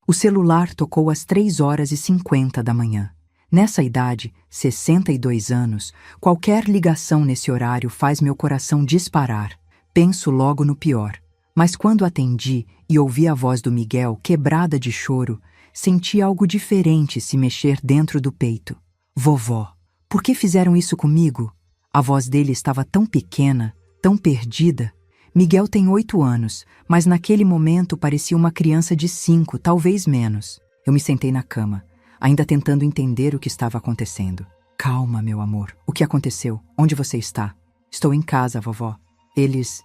O celular tocou às 3h50 da manhã. Nessa idade, 62 anos, qualquer ligação nesse horário faz meu coração disparar. Penso logo no pior. Mas quando atendi e ouvi a voz do Miguel quebrada de choro, senti algo diferente se mexer dentro do peito. Vovó, por que fizeram isso comigo? A voz dele estava tão pequena, tão perdida. Miguel tem 8 anos, mas naquele momento parecia uma criança de 5, talvez menos. Eu me sentei na cama, ainda tentando entender o que estava acontecendo. Calma, meu amor. O que aconteceu? Onde você está? Estou em casa, vovó. Eles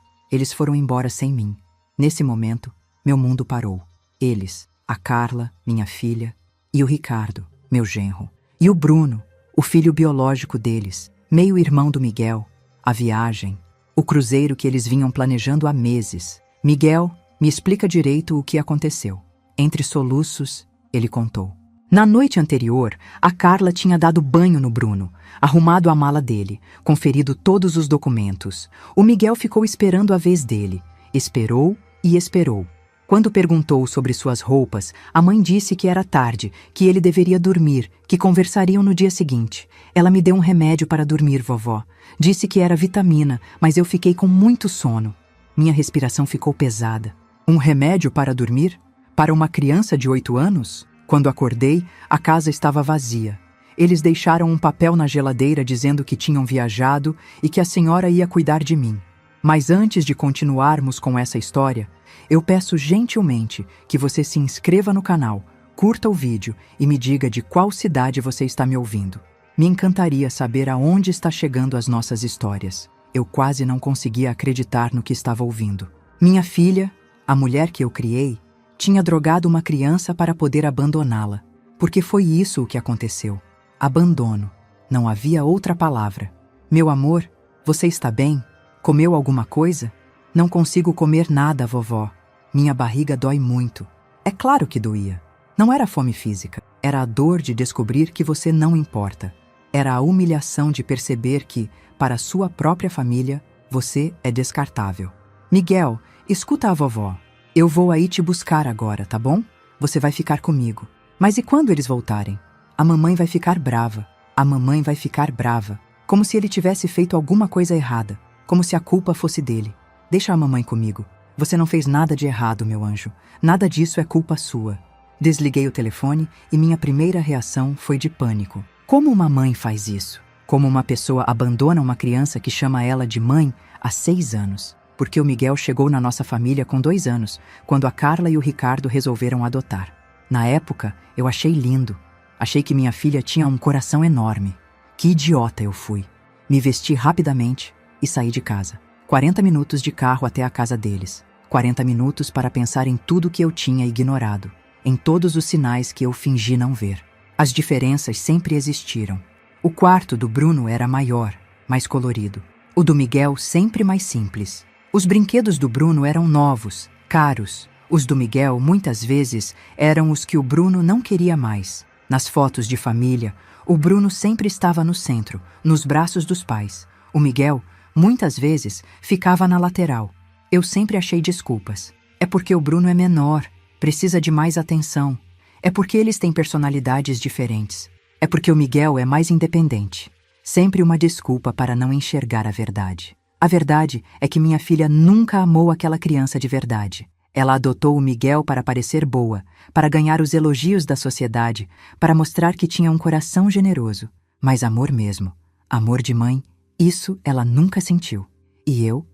foram embora sem mim. Nesse momento, meu mundo parou. Eles, a Carla, minha filha, e o Ricardo, meu genro. E o Bruno, o filho biológico deles, meio-irmão do Miguel, a viagem, o cruzeiro que eles vinham planejando há meses. Miguel, me explica direito o que aconteceu. Entre soluços, ele contou. Na noite anterior, a Carla tinha dado banho no Bruno, arrumado a mala dele, conferido todos os documentos. O Miguel ficou esperando a vez dele. Esperou e esperou. Quando perguntou sobre suas roupas, a mãe disse que era tarde, que ele deveria dormir, que conversariam no dia seguinte. Ela me deu um remédio para dormir, vovó. Disse que era vitamina, mas eu fiquei com muito sono. Minha respiração ficou pesada. Um remédio para dormir? Para uma criança de 8 anos? Quando acordei, a casa estava vazia. Eles deixaram um papel na geladeira dizendo que tinham viajado e que a senhora ia cuidar de mim. Mas antes de continuarmos com essa história, eu peço gentilmente que você se inscreva no canal, curta o vídeo e me diga de qual cidade você está me ouvindo. Me encantaria saber aonde está chegando as nossas histórias. Eu quase não conseguia acreditar no que estava ouvindo. Minha filha, a mulher que eu criei, tinha drogado uma criança para poder abandoná-la. Porque foi isso o que aconteceu. Abandono. Não havia outra palavra. Meu amor, você está bem? Comeu alguma coisa? Não consigo comer nada, vovó. Minha barriga dói muito. É claro que doía. Não era fome física. Era a dor de descobrir que você não importa. Era a humilhação de perceber que, para sua própria família, você é descartável. Miguel, escuta a vovó. Eu vou aí te buscar agora, tá bom? Você vai ficar comigo. Mas e quando eles voltarem? A mamãe vai ficar brava. A mamãe vai ficar brava. Como se ele tivesse feito alguma coisa errada. Como se a culpa fosse dele. Deixa a mamãe comigo. Você não fez nada de errado, meu anjo. Nada disso é culpa sua. Desliguei o telefone e minha primeira reação foi de pânico. Como uma mãe faz isso? Como uma pessoa abandona uma criança que chama ela de mãe há 6 anos? Porque o Miguel chegou na nossa família com 2 anos, quando a Carla e o Ricardo resolveram adotar. Na época, eu achei lindo. Achei que minha filha tinha um coração enorme. Que idiota eu fui. Me vesti rapidamente e saí de casa. 40 minutos de carro até a casa deles. 40 minutos para pensar em tudo que eu tinha ignorado. Em todos os sinais que eu fingi não ver. As diferenças sempre existiram. O quarto do Bruno era maior, mais colorido. O do Miguel sempre mais simples. Os brinquedos do Bruno eram novos, caros. Os do Miguel, muitas vezes, eram os que o Bruno não queria mais. Nas fotos de família, o Bruno sempre estava no centro, nos braços dos pais. O Miguel, muitas vezes, ficava na lateral. Eu sempre achei desculpas. É porque o Bruno é menor, precisa de mais atenção. É porque eles têm personalidades diferentes. É porque o Miguel é mais independente. Sempre uma desculpa para não enxergar a verdade. A verdade é que minha filha nunca amou aquela criança de verdade. Ela adotou o Miguel para parecer boa, para ganhar os elogios da sociedade, para mostrar que tinha um coração generoso. Mas amor mesmo, amor de mãe, isso ela nunca sentiu. E eu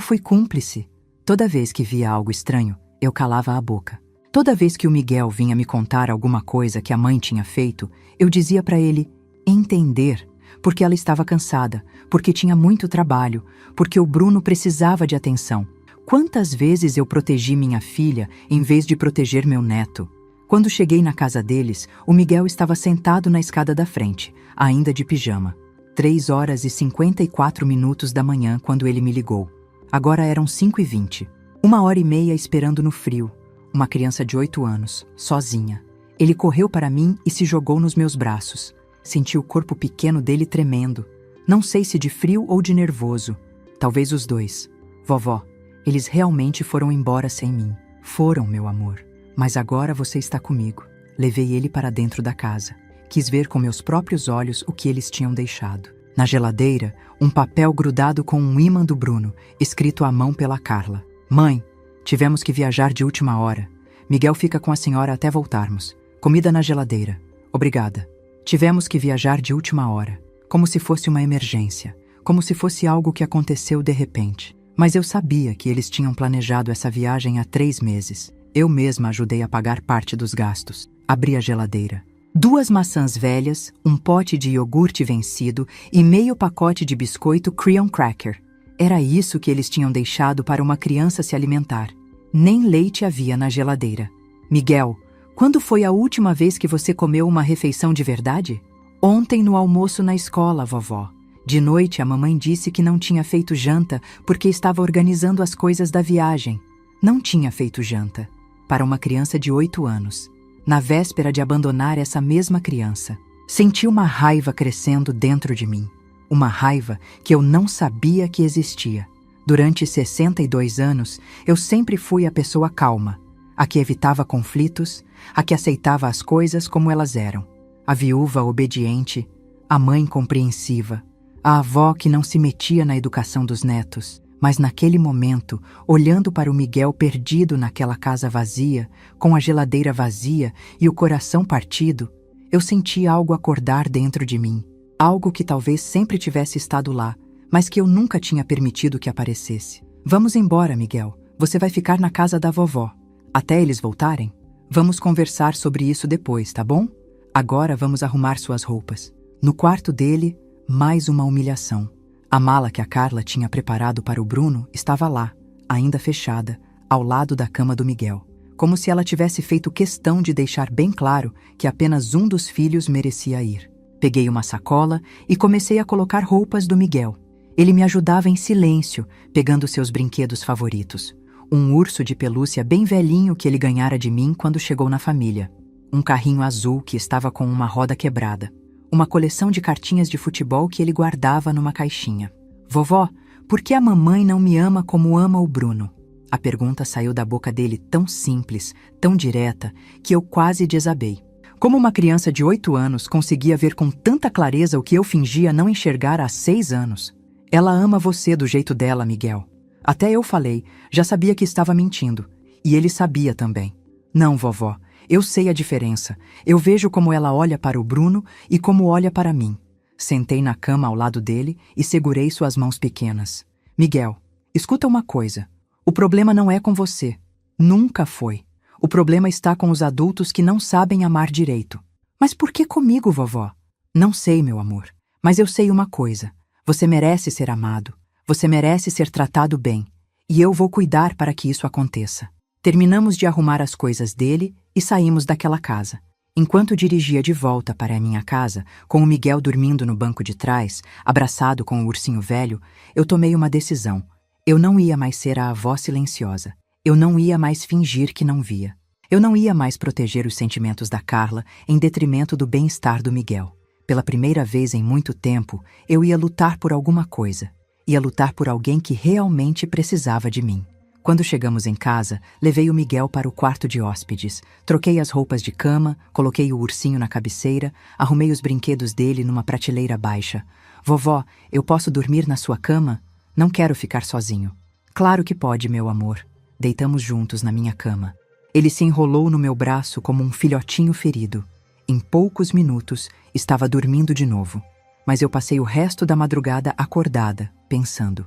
fui cúmplice. Toda vez que via algo estranho, eu calava a boca. Toda vez que o Miguel vinha me contar alguma coisa que a mãe tinha feito, eu dizia para ele entender, porque ela estava cansada, porque tinha muito trabalho, porque o Bruno precisava de atenção. Quantas vezes eu protegi minha filha em vez de proteger meu neto? Quando cheguei na casa deles, o Miguel estava sentado na escada da frente, ainda de pijama. 3h54 da manhã quando ele me ligou. Agora eram 5h20. 1h30 esperando no frio. Uma criança de 8 anos, sozinha. Ele correu para mim e se jogou nos meus braços. Senti o corpo pequeno dele tremendo. Não sei se de frio ou de nervoso. Talvez os dois. Vovó, eles realmente foram embora sem mim. Foram, meu amor. Mas agora você está comigo. Levei ele para dentro da casa. Quis ver com meus próprios olhos o que eles tinham deixado. Na geladeira, um papel grudado com um ímã do Bruno, escrito à mão pela Carla. Mãe, tivemos que viajar de última hora. Miguel fica com a senhora até voltarmos. Comida na geladeira. Obrigada. Tivemos que viajar de última hora. Como se fosse uma emergência. Como se fosse algo que aconteceu de repente. Mas eu sabia que eles tinham planejado essa viagem há 3 meses. Eu mesma ajudei a pagar parte dos gastos. Abri a geladeira. 2 maçãs velhas, um pote de iogurte vencido e meio pacote de biscoito Cream Cracker. Era isso que eles tinham deixado para uma criança se alimentar. Nem leite havia na geladeira. Miguel, quando foi a última vez que você comeu uma refeição de verdade? Ontem no almoço na escola, vovó. De noite a mamãe disse que não tinha feito janta porque estava organizando as coisas da viagem. Não tinha feito janta. Para uma criança de 8 anos. Na véspera de abandonar essa mesma criança, senti uma raiva crescendo dentro de mim. Uma raiva que eu não sabia que existia. Durante 62 anos, eu sempre fui a pessoa calma, a que evitava conflitos, a que aceitava as coisas como elas eram. A viúva obediente, a mãe compreensiva, a avó que não se metia na educação dos netos. Mas naquele momento, olhando para o Miguel perdido naquela casa vazia, com a geladeira vazia e o coração partido, eu senti algo acordar dentro de mim. Algo que talvez sempre tivesse estado lá, mas que eu nunca tinha permitido que aparecesse. Vamos embora, Miguel. Você vai ficar na casa da vovó. Até eles voltarem? Vamos conversar sobre isso depois, tá bom? Agora vamos arrumar suas roupas. No quarto dele, mais uma humilhação. A mala que a Carla tinha preparado para o Bruno estava lá, ainda fechada, ao lado da cama do Miguel. Como se ela tivesse feito questão de deixar bem claro que apenas um dos filhos merecia ir. Peguei uma sacola e comecei a colocar roupas do Miguel. Ele me ajudava em silêncio, pegando seus brinquedos favoritos. Um urso de pelúcia bem velhinho que ele ganhara de mim quando chegou na família. Um carrinho azul que estava com uma roda quebrada. Uma coleção de cartinhas de futebol que ele guardava numa caixinha. Vovó, por que a mamãe não me ama como ama o Bruno? A pergunta saiu da boca dele tão simples, tão direta, que eu quase desabei. Como uma criança de 8 anos conseguia ver com tanta clareza o que eu fingia não enxergar há 6 anos? Ela ama você do jeito dela, Miguel. Até eu falei, já sabia que estava mentindo. E ele sabia também. Não, vovó. Eu sei a diferença. Eu vejo como ela olha para o Bruno e como olha para mim. Sentei na cama ao lado dele e segurei suas mãos pequenas. Miguel, escuta uma coisa. O problema não é com você. Nunca foi. O problema está com os adultos que não sabem amar direito. Mas por que comigo, vovó? Não sei, meu amor. Mas eu sei uma coisa. Você merece ser amado. Você merece ser tratado bem. E eu vou cuidar para que isso aconteça. Terminamos de arrumar as coisas dele e saímos daquela casa. Enquanto dirigia de volta para a minha casa, com o Miguel dormindo no banco de trás, abraçado com o ursinho velho, eu tomei uma decisão. Eu não ia mais ser a avó silenciosa. Eu não ia mais fingir que não via. Eu não ia mais proteger os sentimentos da Carla em detrimento do bem-estar do Miguel. Pela primeira vez em muito tempo, eu ia lutar por alguma coisa. Ia lutar por alguém que realmente precisava de mim. Quando chegamos em casa, levei o Miguel para o quarto de hóspedes. Troquei as roupas de cama, coloquei o ursinho na cabeceira, arrumei os brinquedos dele numa prateleira baixa. Vovó, eu posso dormir na sua cama? Não quero ficar sozinho. Claro que pode, meu amor. Deitamos juntos na minha cama. Ele se enrolou no meu braço como um filhotinho ferido. Em poucos minutos, estava dormindo de novo. Mas eu passei o resto da madrugada acordada, pensando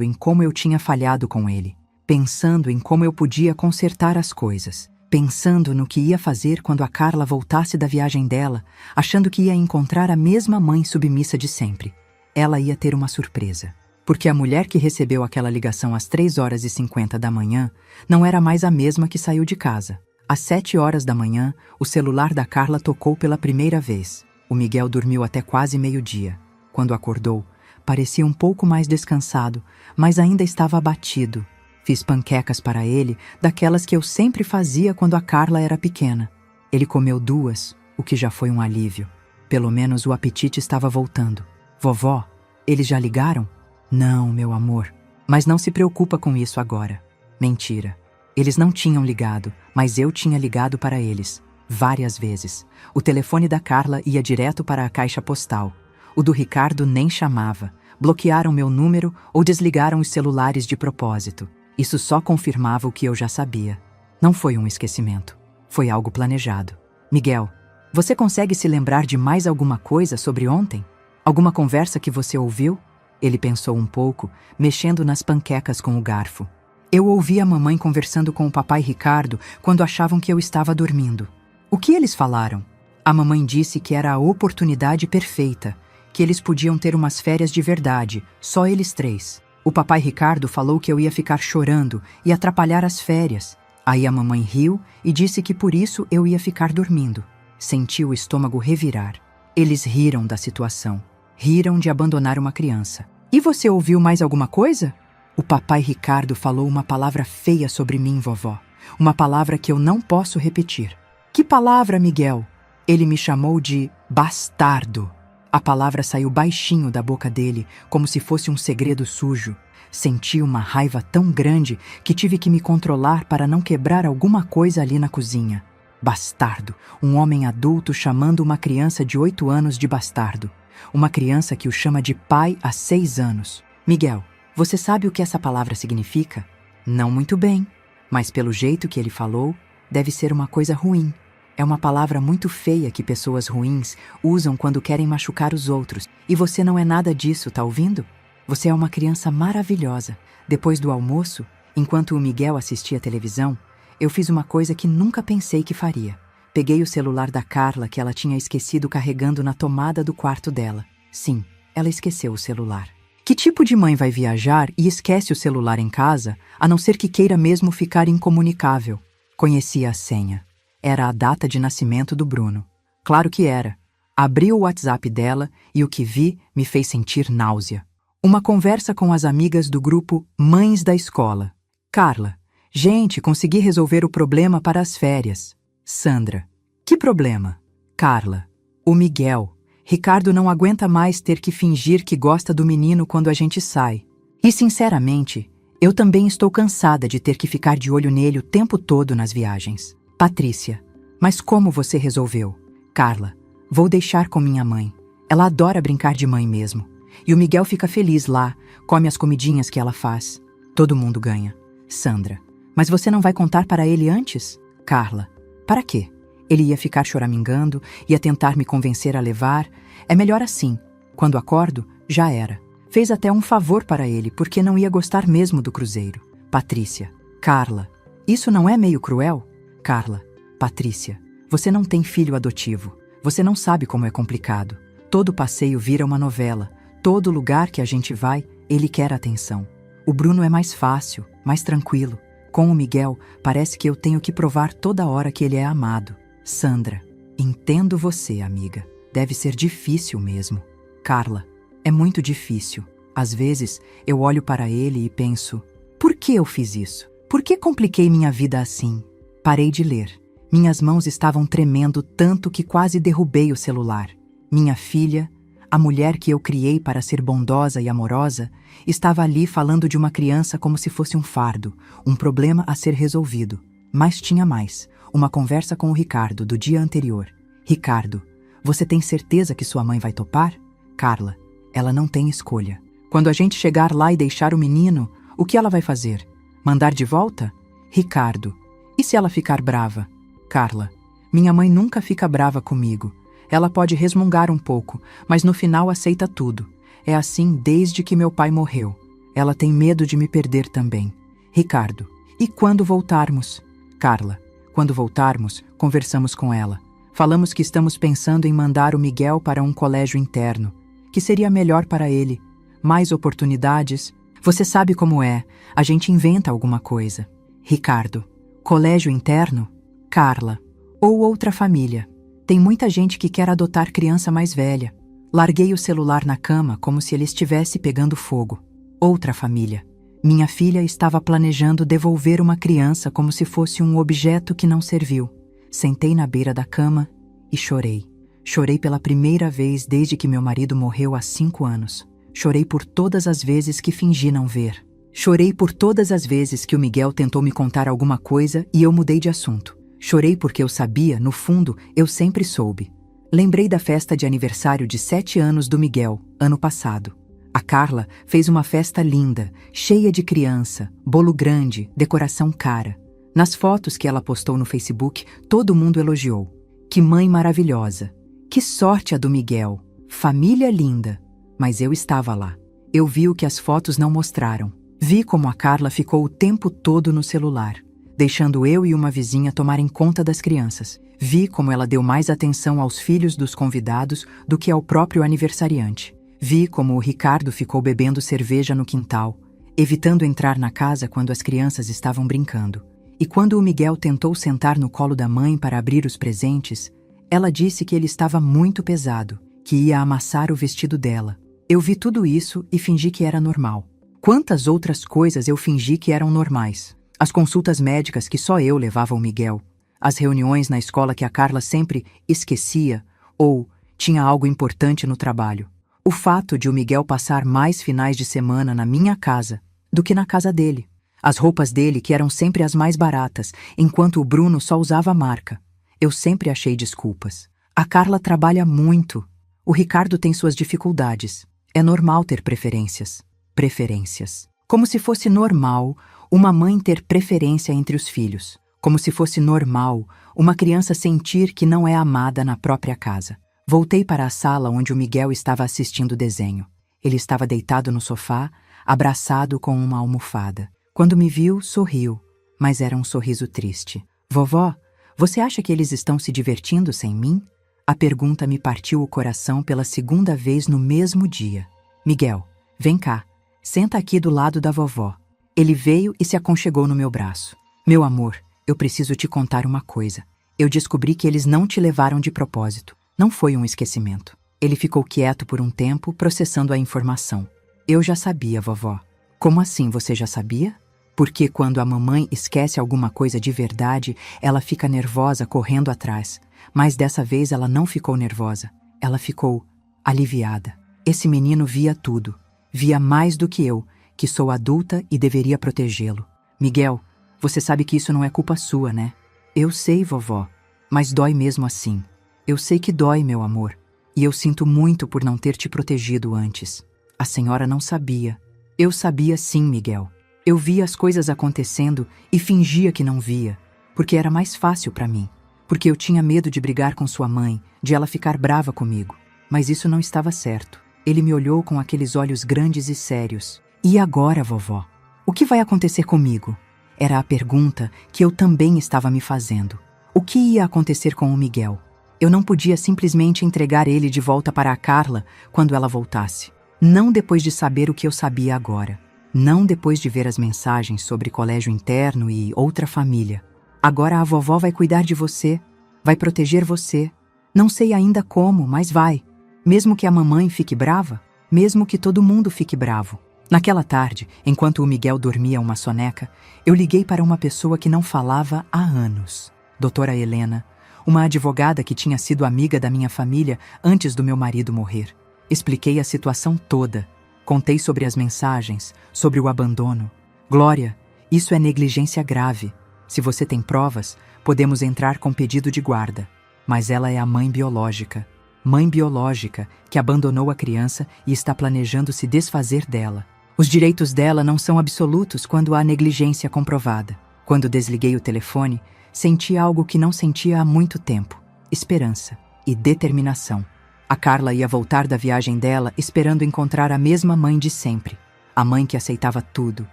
em como eu tinha falhado com ele, pensando em como eu podia consertar as coisas, pensando no que ia fazer quando a Carla voltasse da viagem dela, achando que ia encontrar a mesma mãe submissa de sempre. Ela ia ter uma surpresa, porque a mulher que recebeu aquela ligação às 3h50 da manhã não era mais a mesma que saiu de casa. Às 7h da manhã, o celular da Carla tocou pela primeira vez. O Miguel dormiu até quase meio-dia. Quando acordou, parecia um pouco mais descansado, mas ainda estava abatido. Fiz panquecas para ele, daquelas que eu sempre fazia quando a Carla era pequena. Ele comeu 2, o que já foi um alívio. Pelo menos o apetite estava voltando. Vovó, eles já ligaram? Não, meu amor. Mas não se preocupa com isso agora. Mentira. Eles não tinham ligado, mas eu tinha ligado para eles. Várias vezes. O telefone da Carla ia direto para a caixa postal. O do Ricardo nem chamava. Bloquearam meu número ou desligaram os celulares de propósito. Isso só confirmava o que eu já sabia. Não foi um esquecimento. Foi algo planejado. Miguel, você consegue se lembrar de mais alguma coisa sobre ontem? Alguma conversa que você ouviu? Ele pensou um pouco, mexendo nas panquecas com o garfo. Eu ouvi a mamãe conversando com o papai Ricardo quando achavam que eu estava dormindo. O que eles falaram? A mamãe disse que era a oportunidade perfeita, que eles podiam ter umas férias de verdade, só eles três. O papai Ricardo falou que eu ia ficar chorando e atrapalhar as férias. Aí a mamãe riu e disse que por isso eu ia ficar dormindo. Senti o estômago revirar. Eles riram da situação. Riram de abandonar uma criança. E você ouviu mais alguma coisa? O papai Ricardo falou uma palavra feia sobre mim, vovó. Uma palavra que eu não posso repetir. Que palavra, Miguel? Ele me chamou de bastardo. A palavra saiu baixinho da boca dele, como se fosse um segredo sujo. Senti uma raiva tão grande que tive que me controlar para não quebrar alguma coisa ali na cozinha. Bastardo. Um homem adulto chamando uma criança de 8 anos de bastardo. Uma criança que o chama de pai há 6 anos. Miguel, você sabe o que essa palavra significa? Não muito bem, mas pelo jeito que ele falou, deve ser uma coisa ruim. É uma palavra muito feia que pessoas ruins usam quando querem machucar os outros. E você não é nada disso, tá ouvindo? Você é uma criança maravilhosa. Depois do almoço, enquanto o Miguel assistia televisão, eu fiz uma coisa que nunca pensei que faria. Peguei o celular da Carla que ela tinha esquecido carregando na tomada do quarto dela. Sim, ela esqueceu o celular. Que tipo de mãe vai viajar e esquece o celular em casa, a não ser que queira mesmo ficar incomunicável? Conhecia a senha. Era a data de nascimento do Bruno. Claro que era. Abri o WhatsApp dela e o que vi me fez sentir náusea. Uma conversa com as amigas do grupo Mães da Escola. Carla. Gente, consegui resolver o problema para as férias. Sandra. Que problema? Carla. O Miguel. Ricardo não aguenta mais ter que fingir que gosta do menino quando a gente sai. E, sinceramente, eu também estou cansada de ter que ficar de olho nele o tempo todo nas viagens. Patrícia. Mas como você resolveu? Carla. Vou deixar com minha mãe. Ela adora brincar de mãe mesmo. E o Miguel fica feliz lá, come as comidinhas que ela faz. Todo mundo ganha. Sandra. Mas você não vai contar para ele antes? Carla. Para quê? Ele ia ficar choramingando, ia tentar me convencer a levar. É melhor assim. Quando acordo, já era. Fez até um favor para ele, porque não ia gostar mesmo do cruzeiro. Patrícia. Carla. Isso não é meio cruel? Carla. Patrícia. Você não tem filho adotivo. Você não sabe como é complicado. Todo passeio vira uma novela. Todo lugar que a gente vai, ele quer atenção. O Bruno é mais fácil, mais tranquilo. Com o Miguel, parece que eu tenho que provar toda hora que ele é amado. Sandra. Entendo você, amiga. Deve ser difícil mesmo. Carla. É muito difícil. Às vezes, eu olho para ele e penso: por que eu fiz isso? Por que compliquei minha vida assim? Parei de ler. Minhas mãos estavam tremendo tanto que quase derrubei o celular. Minha filha, a mulher que eu criei para ser bondosa e amorosa, estava ali falando de uma criança como se fosse um fardo, um problema a ser resolvido. Mas tinha mais. Uma conversa com o Ricardo do dia anterior. Ricardo, você tem certeza que sua mãe vai topar? Carla, ela não tem escolha. Quando a gente chegar lá e deixar o menino, o que ela vai fazer? Mandar de volta? Ricardo, e se ela ficar brava? Carla, minha mãe nunca fica brava comigo. Ela pode resmungar um pouco, mas no final aceita tudo. É assim desde que meu pai morreu. Ela tem medo de me perder também. Ricardo, e quando voltarmos? Carla, quando voltarmos, conversamos com ela. Falamos que estamos pensando em mandar o Miguel para um colégio interno, que seria melhor para ele. Mais oportunidades. Você sabe como é, a gente inventa alguma coisa. Ricardo, colégio interno? Carla, ou outra família. Tem muita gente que quer adotar criança mais velha. Larguei o celular na cama como se ele estivesse pegando fogo. Outra família. Minha filha estava planejando devolver uma criança como se fosse um objeto que não serviu. Sentei na beira da cama e chorei. Chorei pela primeira vez desde que meu marido morreu há 5 anos. Chorei por todas as vezes que fingi não ver. Chorei por todas as vezes que o Miguel tentou me contar alguma coisa e eu mudei de assunto. Chorei porque eu sabia, no fundo, eu sempre soube. Lembrei da festa de aniversário de 7 anos do Miguel, ano passado. A Carla fez uma festa linda, cheia de criança, bolo grande, decoração cara. Nas fotos que ela postou no Facebook, todo mundo elogiou. Que mãe maravilhosa! Que sorte a do Miguel! Família linda! Mas eu estava lá. Eu vi o que as fotos não mostraram. Vi como a Carla ficou o tempo todo no celular, deixando eu e uma vizinha tomarem conta das crianças. Vi como ela deu mais atenção aos filhos dos convidados do que ao próprio aniversariante. Vi como o Ricardo ficou bebendo cerveja no quintal, evitando entrar na casa quando as crianças estavam brincando. E quando o Miguel tentou sentar no colo da mãe para abrir os presentes, ela disse que ele estava muito pesado, que ia amassar o vestido dela. Eu vi tudo isso e fingi que era normal. Quantas outras coisas eu fingi que eram normais? As consultas médicas que só eu levava ao Miguel, as reuniões na escola que a Carla sempre esquecia ou tinha algo importante no trabalho. O fato de o Miguel passar mais finais de semana na minha casa do que na casa dele. As roupas dele que eram sempre as mais baratas, enquanto o Bruno só usava a marca. Eu sempre achei desculpas. A Carla trabalha muito. O Ricardo tem suas dificuldades. É normal ter preferências. Preferências. Como se fosse normal uma mãe ter preferência entre os filhos. Como se fosse normal uma criança sentir que não é amada na própria casa. Voltei para a sala onde o Miguel estava assistindo desenho. Ele estava deitado no sofá, abraçado com uma almofada. Quando me viu, sorriu, mas era um sorriso triste. Vovó, você acha que eles estão se divertindo sem mim? A pergunta me partiu o coração pela segunda vez no mesmo dia. Miguel, vem cá, senta aqui do lado da vovó. Ele veio e se aconchegou no meu braço. Meu amor, eu preciso te contar uma coisa. Eu descobri que eles não te levaram de propósito. Não foi um esquecimento. Ele ficou quieto por um tempo, processando a informação. Eu já sabia, vovó. Como assim você já sabia? Porque quando a mamãe esquece alguma coisa de verdade, ela fica nervosa correndo atrás. Mas dessa vez ela não ficou nervosa. Ela ficou aliviada. Esse menino via tudo. Via mais do que eu, que sou adulta e deveria protegê-lo. Miguel, você sabe que isso não é culpa sua, né? Eu sei, vovó, mas dói mesmo assim. Eu sei que dói, meu amor. E eu sinto muito por não ter te protegido antes. A senhora não sabia. Eu sabia sim, Miguel. Eu via as coisas acontecendo e fingia que não via, porque era mais fácil para mim. Porque eu tinha medo de brigar com sua mãe, de ela ficar brava comigo. Mas isso não estava certo. Ele me olhou com aqueles olhos grandes e sérios. E agora, vovó? O que vai acontecer comigo? Era a pergunta que eu também estava me fazendo. O que ia acontecer com o Miguel? Eu não podia simplesmente entregar ele de volta para a Carla quando ela voltasse. Não depois de saber o que eu sabia agora. Não depois de ver as mensagens sobre colégio interno e outra família. Agora a vovó vai cuidar de você, vai proteger você. Não sei ainda como, mas vai. Mesmo que a mamãe fique brava, mesmo que todo mundo fique bravo. Naquela tarde, enquanto o Miguel dormia uma soneca, eu liguei para uma pessoa que não falava há anos. Doutora Helena, uma advogada que tinha sido amiga da minha família antes do meu marido morrer. Expliquei a situação toda. Contei sobre as mensagens, sobre o abandono. Glória, isso é negligência grave. Se você tem provas, podemos entrar com pedido de guarda. Mas ela é a mãe biológica. Mãe biológica que abandonou a criança e está planejando se desfazer dela. Os direitos dela não são absolutos quando há negligência comprovada. Quando desliguei o telefone, senti algo que não sentia há muito tempo. Esperança e determinação. A Carla ia voltar da viagem dela esperando encontrar a mesma mãe de sempre. A mãe que aceitava tudo,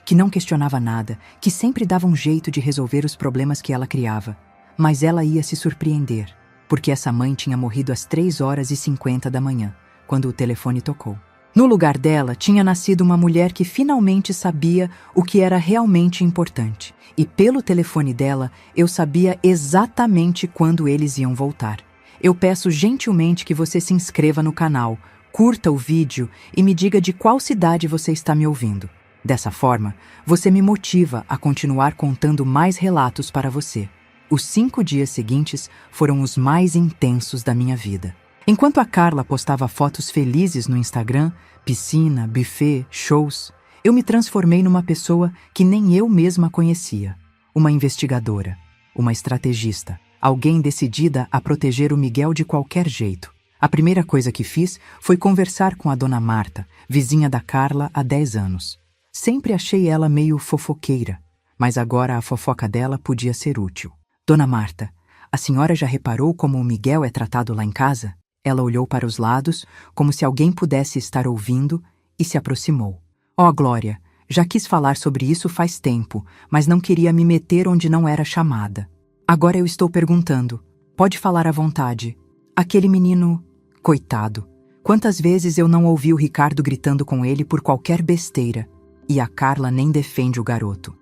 que não questionava nada, que sempre dava um jeito de resolver os problemas que ela criava. Mas ela ia se surpreender, porque essa mãe tinha morrido às 3h50 da manhã, quando o telefone tocou. No lugar dela, tinha nascido uma mulher que finalmente sabia o que era realmente importante. E pelo telefone dela, eu sabia exatamente quando eles iam voltar. Eu peço gentilmente que você se inscreva no canal, curta o vídeo e me diga de qual cidade você está me ouvindo. Dessa forma, você me motiva a continuar contando mais relatos para você. Os 5 dias seguintes foram os mais intensos da minha vida. Enquanto a Carla postava fotos felizes no Instagram, piscina, buffet, shows, Eu me transformei numa pessoa que nem eu mesma conhecia. Uma investigadora, uma estrategista, alguém decidida a proteger o Miguel de qualquer jeito. A primeira coisa que fiz foi conversar com a dona Marta, vizinha da Carla há 10 anos. Sempre achei ela meio fofoqueira, mas agora a fofoca dela podia ser útil. Dona Marta, a senhora já reparou como o Miguel é tratado lá em casa? Ela olhou para os lados, como se alguém pudesse estar ouvindo, e se aproximou. Oh, Glória, já quis falar sobre isso faz tempo, mas não queria me meter onde não era chamada. Agora eu estou perguntando. Pode falar à vontade. Aquele menino... Coitado. Quantas vezes eu não ouvi o Ricardo gritando com ele por qualquer besteira. E a Carla nem defende o garoto.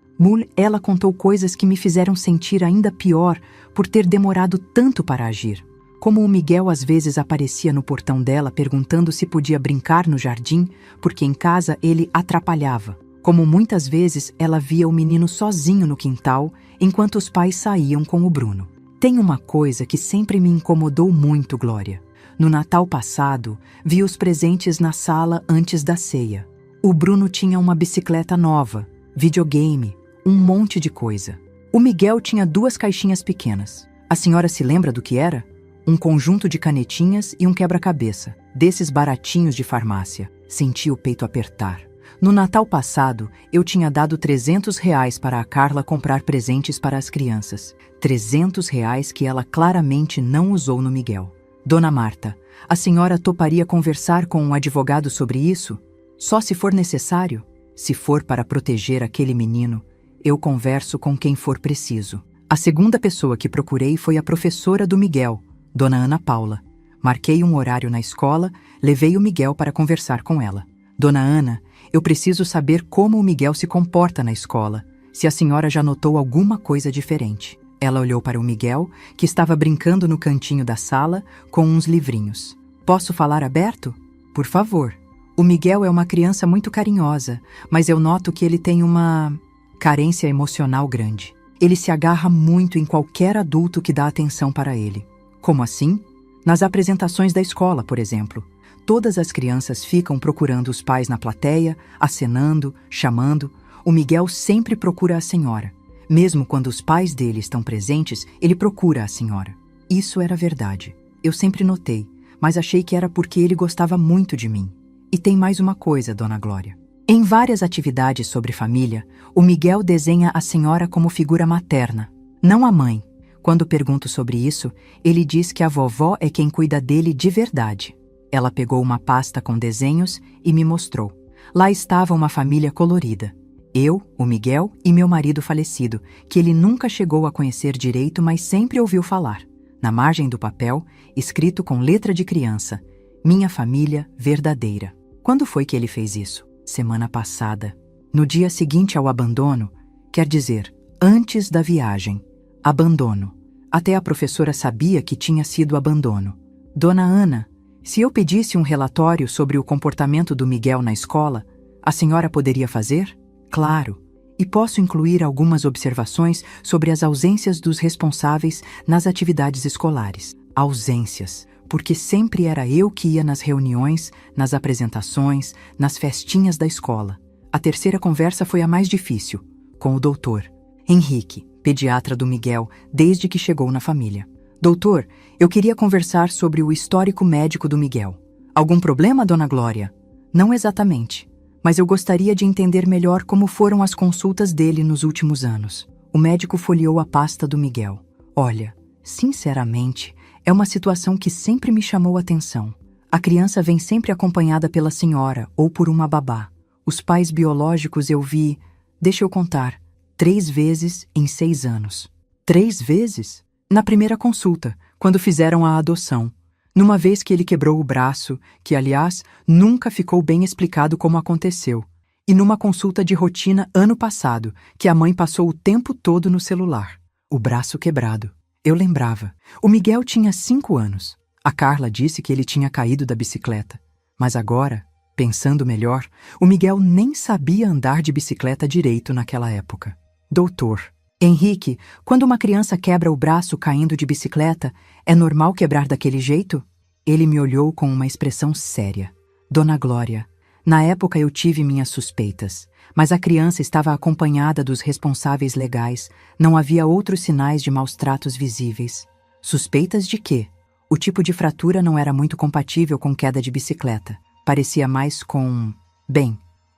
Ela contou coisas que me fizeram sentir ainda pior por ter demorado tanto para agir. Como o Miguel às vezes aparecia no portão dela perguntando se podia brincar no jardim, porque em casa ele atrapalhava. Como muitas vezes ela via o menino sozinho no quintal, enquanto os pais saíam com o Bruno. Tem uma coisa que sempre me incomodou muito, Glória. No Natal passado, vi os presentes na sala antes da ceia. O Bruno tinha uma bicicleta nova, videogame, um monte de coisa. O Miguel tinha 2 caixinhas pequenas. A senhora se lembra do que era? Um conjunto de canetinhas e um quebra-cabeça, desses baratinhos de farmácia. Senti o peito apertar. No Natal passado, eu tinha dado R$300 para a Carla comprar presentes para as crianças. R$300 que ela claramente não usou no Miguel. Dona Marta, a senhora toparia conversar com um advogado sobre isso? Só se for necessário? Se for para proteger aquele menino, eu converso com quem for preciso. A segunda pessoa que procurei foi a professora do Miguel, Dona Ana Paula. Marquei um horário na escola, levei o Miguel para conversar com ela. Dona Ana, eu preciso saber como o Miguel se comporta na escola, se a senhora já notou alguma coisa diferente. Ela olhou para o Miguel, que estava brincando no cantinho da sala com uns livrinhos. Posso falar aberto? Por favor. O Miguel é uma criança muito carinhosa, mas eu noto que ele tem uma carência emocional grande. Ele se agarra muito em qualquer adulto que dá atenção para ele. Como assim? Nas apresentações da escola, por exemplo. Todas as crianças ficam procurando os pais na plateia, acenando, chamando. O Miguel sempre procura a senhora. Mesmo quando os pais dele estão presentes, ele procura a senhora. Isso era verdade. Eu sempre notei, mas achei que era porque ele gostava muito de mim. E tem mais uma coisa, Dona Glória. Em várias atividades sobre família, o Miguel desenha a senhora como figura materna, não a mãe. Quando pergunto sobre isso, ele diz que a vovó é quem cuida dele de verdade. Ela pegou uma pasta com desenhos e me mostrou. Lá estava uma família colorida. Eu, o Miguel e meu marido falecido, que ele nunca chegou a conhecer direito, mas sempre ouviu falar. Na margem do papel, escrito com letra de criança, minha família verdadeira. Quando foi que ele fez isso? Semana passada. No dia seguinte ao abandono, quer dizer, antes da viagem. Abandono. Até a professora sabia que tinha sido abandono. Dona Ana, se eu pedisse um relatório sobre o comportamento do Miguel na escola, a senhora poderia fazer? Claro. E posso incluir algumas observações sobre as ausências dos responsáveis nas atividades escolares. Ausências, porque sempre era eu que ia nas reuniões, nas apresentações, nas festinhas da escola. A terceira conversa foi a mais difícil, com o doutor Henrique, pediatra do Miguel, desde que chegou na família. Doutor, eu queria conversar sobre o histórico médico do Miguel. Algum problema, Dona Glória? Não exatamente, mas eu gostaria de entender melhor como foram as consultas dele nos últimos anos. O médico folheou a pasta do Miguel. Olha, sinceramente, é uma situação que sempre me chamou a atenção. A criança vem sempre acompanhada pela senhora ou por uma babá. Os pais biológicos eu vi, deixa eu contar, 3 vezes em 6 anos. 3 vezes? Na primeira consulta, quando fizeram a adoção. Numa vez que ele quebrou o braço, que, aliás, nunca ficou bem explicado como aconteceu. E numa consulta de rotina ano passado, que a mãe passou o tempo todo no celular. O braço quebrado. Eu lembrava. O Miguel tinha 5 anos. A Carla disse que ele tinha caído da bicicleta. Mas agora, pensando melhor, o Miguel nem sabia andar de bicicleta direito naquela época. Doutor, Henrique, quando uma criança quebra o braço caindo de bicicleta, é normal quebrar daquele jeito? Ele me olhou com uma expressão séria. Dona Glória, Na época eu tive minhas suspeitas, mas a criança estava acompanhada dos responsáveis legais, não havia outros sinais de maus-tratos visíveis. Suspeitas de quê? O tipo de fratura não era muito compatível com queda de bicicleta. Parecia mais com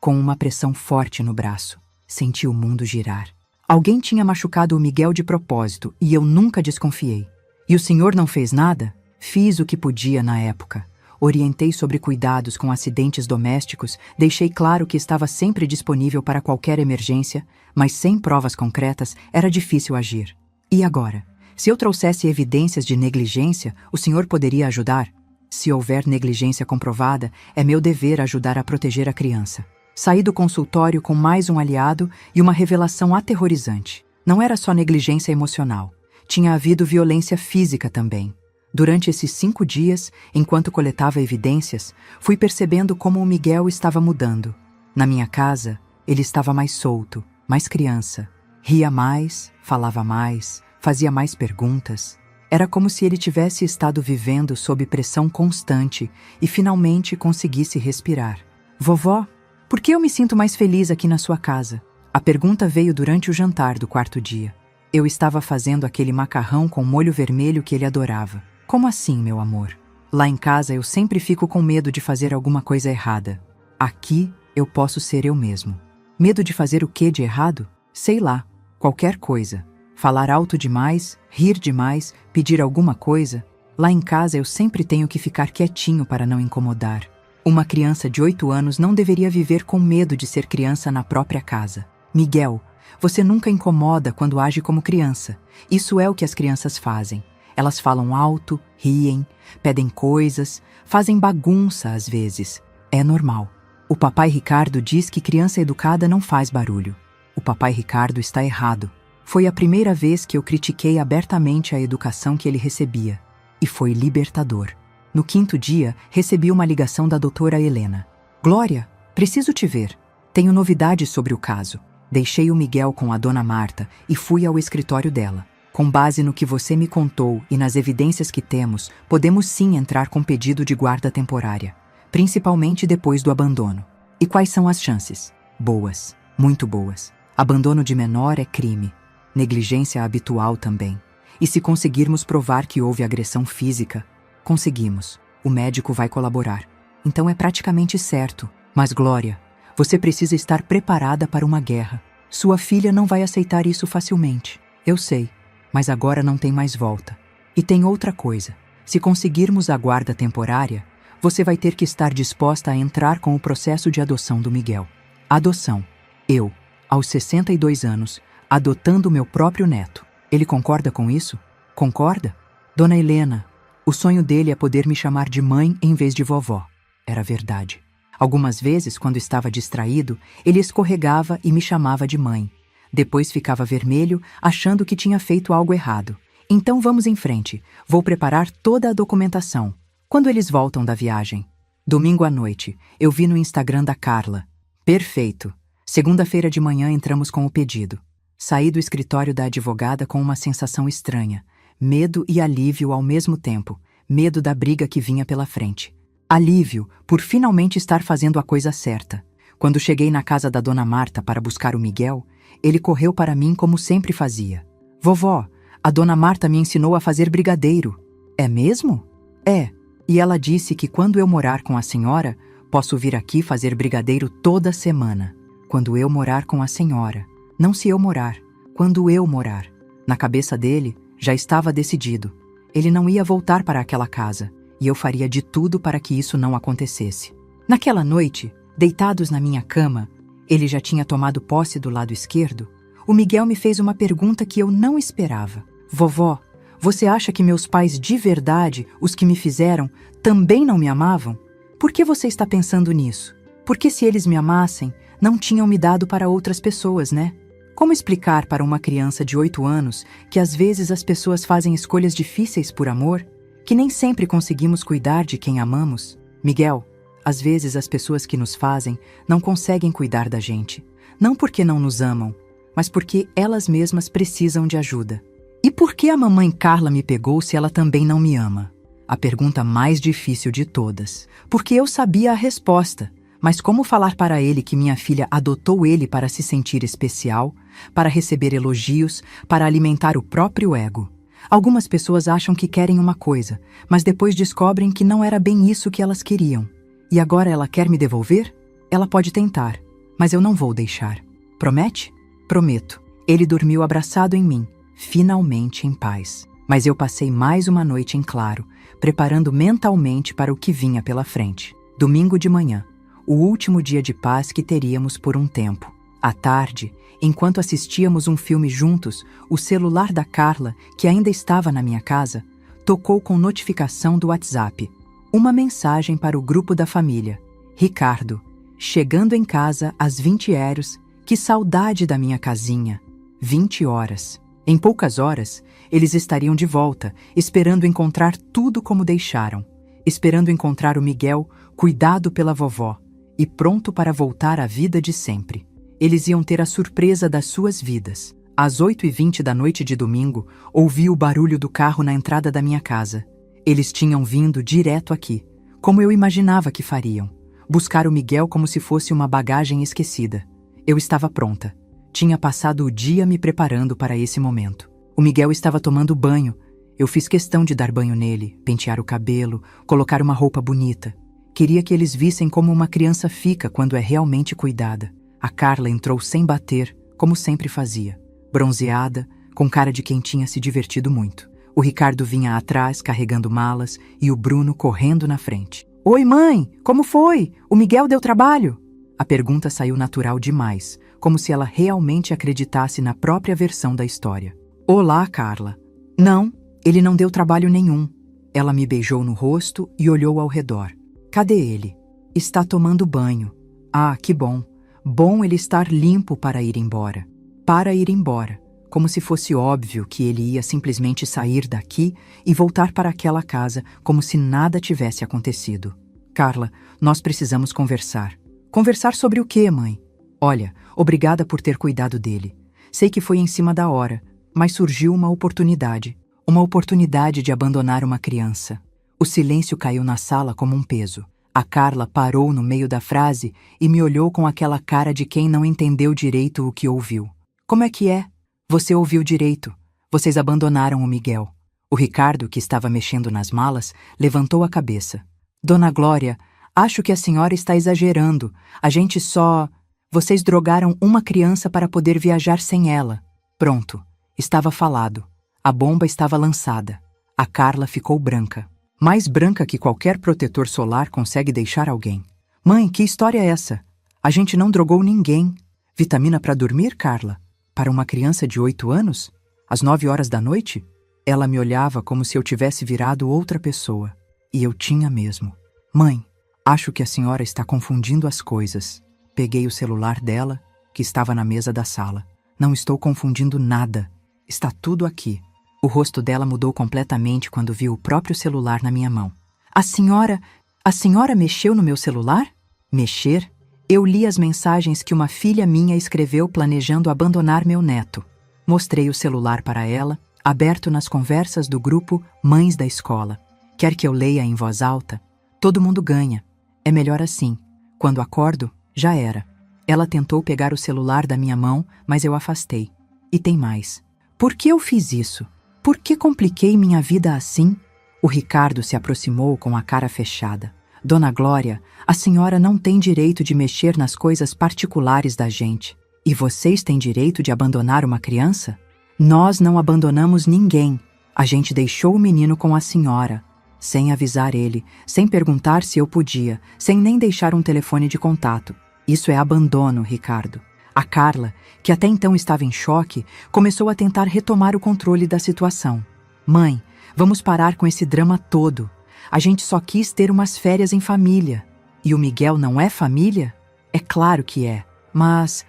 uma pressão forte no braço. Senti o mundo girar. Alguém tinha machucado o Miguel de propósito e eu nunca desconfiei. E o senhor não fez nada? Fiz o que podia na época. Orientei sobre cuidados com acidentes domésticos, deixei claro que estava sempre disponível para qualquer emergência, mas sem provas concretas era difícil agir. E agora? Se eu trouxesse evidências de negligência, o senhor poderia ajudar? Se houver negligência comprovada, é meu dever ajudar a proteger a criança. Saí do consultório com mais um aliado e uma revelação aterrorizante. Não era só negligência emocional. Tinha havido violência física também. Durante esses 5 dias, enquanto coletava evidências, fui percebendo como o Miguel estava mudando. Na minha casa, ele estava mais solto, mais criança. Ria mais, falava mais, fazia mais perguntas. Era como se ele tivesse estado vivendo sob pressão constante e finalmente conseguisse respirar. Vovó, por que eu me sinto mais feliz aqui na sua casa? A pergunta veio durante o jantar do 4º dia. Eu estava fazendo aquele macarrão com molho vermelho que ele adorava. Como assim, meu amor? Lá em casa eu sempre fico com medo de fazer alguma coisa errada. Aqui eu posso ser eu mesmo. Medo de fazer o quê de errado? Sei lá, qualquer coisa. Falar alto demais, rir demais, pedir alguma coisa. Lá em casa eu sempre tenho que ficar quietinho para não incomodar. Uma criança de 8 anos não deveria viver com medo de ser criança na própria casa. Miguel, você nunca incomoda quando age como criança. Isso é o que as crianças fazem. Elas falam alto, riem, pedem coisas, fazem bagunça às vezes. É normal. O papai Ricardo diz que criança educada não faz barulho. O papai Ricardo está errado. Foi a primeira vez que eu critiquei abertamente a educação que ele recebia. E foi libertador. No 5º dia, recebi uma ligação da doutora Helena. Glória, preciso te ver. Tenho novidades sobre o caso. Deixei o Miguel com a dona Marta e fui ao escritório dela. Com base no que você me contou e nas evidências que temos, podemos sim entrar com pedido de guarda temporária, principalmente depois do abandono. E quais são as chances? Boas, muito boas. Abandono de menor é crime. Negligência habitual também. E se conseguirmos provar que houve agressão física, conseguimos. O médico vai colaborar. Então é praticamente certo. Mas, Glória, você precisa estar preparada para uma guerra. Sua filha não vai aceitar isso facilmente. Eu sei. Mas agora não tem mais volta. E tem outra coisa. Se conseguirmos a guarda temporária, você vai ter que estar disposta a entrar com o processo de adoção do Miguel. Adoção. Eu, aos 62 anos, adotando meu próprio neto. Ele concorda com isso? Concorda? Dona Helena, o sonho dele é poder me chamar de mãe em vez de vovó. Era verdade. Algumas vezes, quando estava distraído, ele escorregava e me chamava de mãe. Depois ficava vermelho, achando que tinha feito algo errado. Então vamos em frente. Vou preparar toda a documentação. Quando eles voltam da viagem? Domingo à noite. Eu vi no Instagram da Carla. Perfeito. Segunda-feira de manhã entramos com o pedido. Saí do escritório da advogada com uma sensação estranha. Medo e alívio ao mesmo tempo. Medo da briga que vinha pela frente. Alívio por finalmente estar fazendo a coisa certa. Quando cheguei na casa da dona Marta para buscar o Miguel, ele correu para mim como sempre fazia. Vovó, a dona Marta me ensinou a fazer brigadeiro. É mesmo? É. E ela disse que quando eu morar com a senhora, posso vir aqui fazer brigadeiro toda semana. Quando eu morar com a senhora. Não se eu morar. Quando eu morar. Na cabeça dele, já estava decidido. Ele não ia voltar para aquela casa. E eu faria de tudo para que isso não acontecesse. Naquela noite, deitados na minha cama, ele já tinha tomado posse do lado esquerdo, o Miguel me fez uma pergunta que eu não esperava. Vovó, você acha que meus pais de verdade, os que me fizeram, também não me amavam? Por que você está pensando nisso? Porque se eles me amassem, não tinham me dado para outras pessoas, né? Como explicar para uma criança de 8 anos que às vezes as pessoas fazem escolhas difíceis por amor? Que nem sempre conseguimos cuidar de quem amamos? Miguel, às vezes as pessoas que nos fazem não conseguem cuidar da gente. Não porque não nos amam, mas porque elas mesmas precisam de ajuda. E por que a mamãe Carla me pegou se ela também não me ama? A pergunta mais difícil de todas. Porque eu sabia a resposta, Mas como falar para ele que minha filha adotou ele para se sentir especial, para receber elogios, para alimentar o próprio ego? Algumas pessoas acham que querem uma coisa, mas depois descobrem que não era bem isso que elas queriam. E agora ela quer me devolver? Ela pode tentar, mas eu não vou deixar. Promete? Prometo. Ele dormiu abraçado em mim, finalmente em paz. Mas eu passei mais uma noite em claro, preparando mentalmente para o que vinha pela frente. Domingo de manhã, o último dia de paz que teríamos por um tempo. À tarde, enquanto assistíamos um filme juntos, o celular da Carla, que ainda estava na minha casa, tocou com notificação do WhatsApp. Uma mensagem para o grupo da família. Ricardo, chegando em casa às 20h, que saudade da minha casinha. 20 horas. Em poucas horas, eles estariam de volta, esperando encontrar tudo como deixaram. Esperando encontrar o Miguel, cuidado pela vovó, e pronto para voltar à vida de sempre. Eles iam ter a surpresa das suas vidas. Às 8h20 da noite de domingo, ouvi o barulho do carro na entrada da minha casa. Eles tinham vindo direto aqui, como eu imaginava que fariam. Buscar o Miguel como se fosse uma bagagem esquecida. Eu estava pronta. Tinha passado o dia me preparando para esse momento. O Miguel estava tomando banho. Eu fiz questão de dar banho nele, pentear o cabelo, colocar uma roupa bonita. Queria que eles vissem como uma criança fica quando é realmente cuidada. A Carla entrou sem bater, como sempre fazia. Bronzeada, com cara de quem tinha se divertido muito. O Ricardo vinha atrás, carregando malas, e o Bruno correndo na frente. Oi, mãe! Como foi? O Miguel deu trabalho? A pergunta saiu natural demais, como se ela realmente acreditasse na própria versão da história. Olá, Carla. Não, ele não deu trabalho nenhum. Ela me beijou no rosto e olhou ao redor. Cadê ele? Está tomando banho. Ah, que bom. Bom ele estar limpo para ir embora. Para ir embora. Como se fosse óbvio que ele ia simplesmente sair daqui e voltar para aquela casa como se nada tivesse acontecido. Carla, nós precisamos conversar. Conversar sobre o quê, mãe? Olha, obrigada por ter cuidado dele. Sei que foi em cima da hora, mas surgiu uma oportunidade. Uma oportunidade de abandonar uma criança. O silêncio caiu na sala como um peso. A Carla parou no meio da frase e me olhou com aquela cara de quem não entendeu direito o que ouviu. Como é que é? Você ouviu direito. Vocês abandonaram o Miguel. O Ricardo, que estava mexendo nas malas, levantou a cabeça. Dona Glória, acho que a senhora está exagerando. A gente só... Vocês drogaram uma criança para poder viajar sem ela. Pronto. Estava falado. A bomba estava lançada. A Carla ficou branca. Mais branca que qualquer protetor solar consegue deixar alguém. Mãe, que história é essa? A gente não drogou ninguém. Vitamina para dormir, Carla? Para uma criança de 8 anos? Às 9h da noite? Ela me olhava como se eu tivesse virado outra pessoa. E eu tinha mesmo. Mãe, acho que a senhora está confundindo as coisas. Peguei o celular dela, que estava na mesa da sala. Não estou confundindo nada. Está tudo aqui. O rosto dela mudou completamente quando viu o próprio celular na minha mão. A senhora mexeu no meu celular? Mexer? Eu li as mensagens que uma filha minha escreveu planejando abandonar meu neto. Mostrei o celular para ela, aberto nas conversas do grupo Mães da Escola. Quer que eu leia em voz alta? Todo mundo ganha. É melhor assim. Quando acordo, já era. Ela tentou pegar o celular da minha mão, mas eu afastei. E tem mais. Por que eu fiz isso? Por que compliquei minha vida assim? O Ricardo se aproximou com a cara fechada. Dona Glória, a senhora não tem direito de mexer nas coisas particulares da gente. E vocês têm direito de abandonar uma criança? Nós não abandonamos ninguém. A gente deixou o menino com a senhora, sem avisar ele, sem perguntar se eu podia, sem nem deixar um telefone de contato. Isso é abandono, Ricardo. A Carla, que até então estava em choque, começou a tentar retomar o controle da situação. Mãe, vamos parar com esse drama todo. A gente só quis ter umas férias em família. E o Miguel não é família? É claro que é. Mas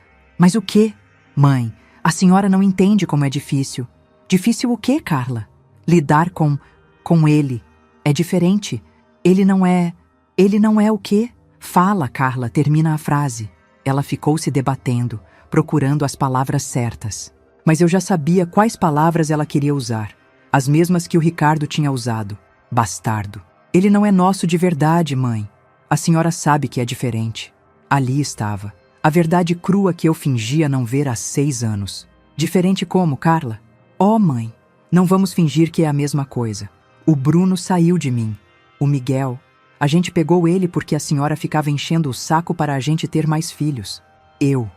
o quê? Mãe, a senhora não entende como é difícil. Difícil o quê, Carla? Lidar com ele. É diferente. Ele não é o quê? Fala, Carla, termina a frase. Ela ficou se debatendo, procurando as palavras certas. Mas eu já sabia quais palavras ela queria usar. As mesmas que o Ricardo tinha usado. Bastardo. Ele não é nosso de verdade, mãe. A senhora sabe que é diferente. Ali estava. A verdade crua que eu fingia não ver há 6 anos. Diferente como, Carla? Oh, mãe, não vamos fingir que é a mesma coisa. O Bruno saiu de mim. O Miguel, a gente pegou ele porque a senhora ficava enchendo o saco para a gente ter mais filhos. Eu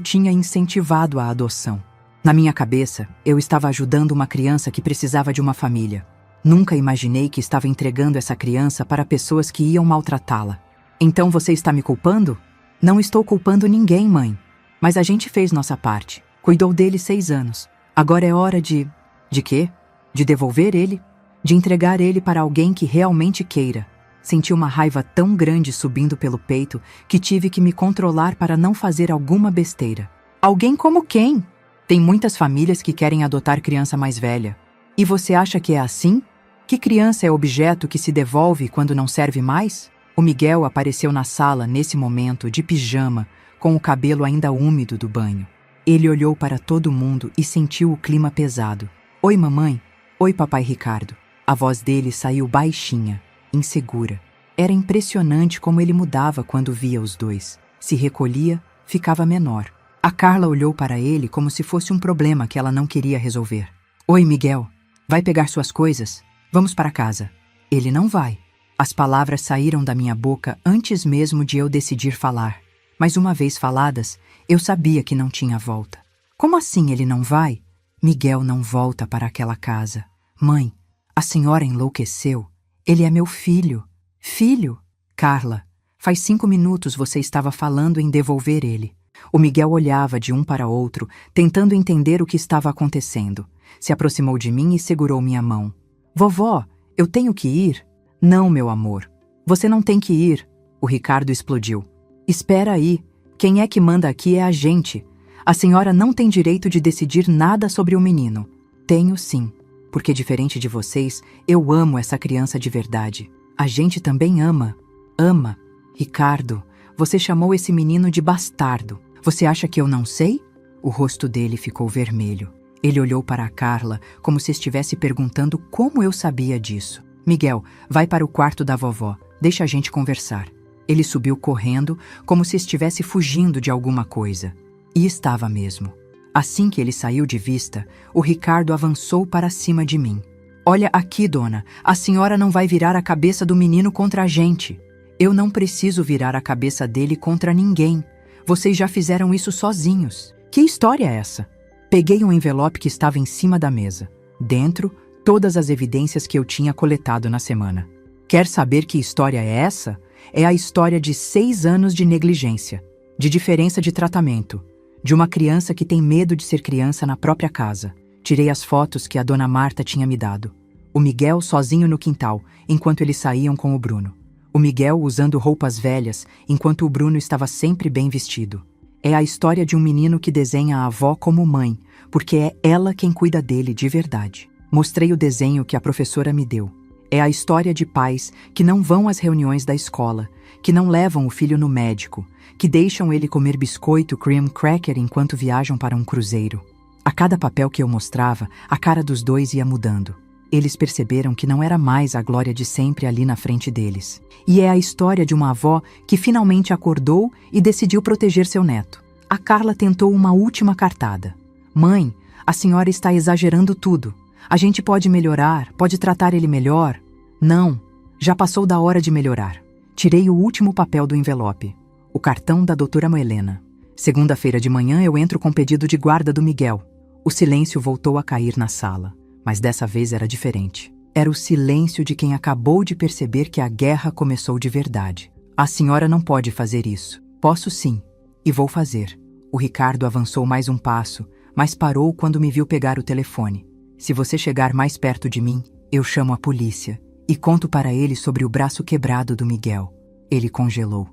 tinha incentivado a adoção. Na minha cabeça, eu estava ajudando uma criança que precisava de uma família. Nunca imaginei que estava entregando essa criança para pessoas que iam maltratá-la. Então você está me culpando? Não estou culpando ninguém, mãe. Mas a gente fez nossa parte. Cuidou dele 6 anos. Agora é hora de... De quê? De devolver ele? De entregar ele para alguém que realmente queira. Senti uma raiva tão grande subindo pelo peito que tive que me controlar para não fazer alguma besteira. Alguém como quem? Tem muitas famílias que querem adotar criança mais velha. E você acha que é assim? Que criança é objeto que se devolve quando não serve mais? O Miguel apareceu na sala nesse momento, de pijama, com o cabelo ainda úmido do banho. Ele olhou para todo mundo e sentiu o clima pesado. Oi, mamãe. Oi, papai Ricardo. A voz dele saiu baixinha, insegura. Era impressionante como ele mudava quando via os dois. Se recolhia, ficava menor. A Carla olhou para ele como se fosse um problema que ela não queria resolver. Oi, Miguel. Vai pegar suas coisas? Vamos para casa. Ele não vai. As palavras saíram da minha boca antes mesmo de eu decidir falar. Mas uma vez faladas, eu sabia que não tinha volta. Como assim ele não vai? Miguel não volta para aquela casa. Mãe, a senhora enlouqueceu. Ele é meu filho. Filho? Carla, faz 5 minutos você estava falando em devolver ele. O Miguel olhava de um para outro, tentando entender o que estava acontecendo. Se aproximou de mim e segurou minha mão. Vovó, eu tenho que ir? Não, meu amor. Você não tem que ir. O Ricardo explodiu. Espera aí. Quem é que manda aqui é a gente. A senhora não tem direito de decidir nada sobre o menino. Tenho sim. Porque diferente de vocês, eu amo essa criança de verdade. A gente também ama. Ama. Ricardo, você chamou esse menino de bastardo. Você acha que eu não sei? O rosto dele ficou vermelho. Ele olhou para a Carla como se estivesse perguntando como eu sabia disso. Miguel, vai para o quarto da vovó. Deixa a gente conversar. Ele subiu correndo como se estivesse fugindo de alguma coisa. E estava mesmo. Assim que ele saiu de vista, o Ricardo avançou para cima de mim. Olha aqui, dona, a senhora não vai virar a cabeça do menino contra a gente. Eu não preciso virar a cabeça dele contra ninguém. Vocês já fizeram isso sozinhos. Que história é essa? Peguei um envelope que estava em cima da mesa. Dentro, todas as evidências que eu tinha coletado na semana. Quer saber que história é essa? É a história de 6 anos de negligência, de diferença de tratamento, de uma criança que tem medo de ser criança na própria casa. Tirei as fotos que a dona Marta tinha me dado. O Miguel sozinho no quintal, enquanto eles saíam com o Bruno. O Miguel usando roupas velhas, enquanto o Bruno estava sempre bem vestido. É a história de um menino que desenha a avó como mãe, porque é ela quem cuida dele de verdade. Mostrei o desenho que a professora me deu. É a história de pais que não vão às reuniões da escola, que não levam o filho no médico, que deixam ele comer biscoito cream cracker enquanto viajam para um cruzeiro. A cada papel que eu mostrava, a cara dos dois ia mudando. Eles perceberam que não era mais a Glória de sempre ali na frente deles. E é a história de uma avó que finalmente acordou e decidiu proteger seu neto. A Carla tentou uma última cartada. Mãe, a senhora está exagerando tudo. A gente pode melhorar, pode tratar ele melhor. Não, já passou da hora de melhorar. Tirei o último papel do envelope. O cartão da doutora Helena. Segunda-feira de manhã eu entro com pedido de guarda do Miguel. O silêncio voltou a cair na sala, mas dessa vez era diferente. Era o silêncio de quem acabou de perceber que a guerra começou de verdade. A senhora não pode fazer isso. Posso sim, e vou fazer. O Ricardo avançou mais um passo, mas parou quando me viu pegar o telefone. Se você chegar mais perto de mim, eu chamo a polícia e conto para ele sobre o braço quebrado do Miguel. Ele congelou.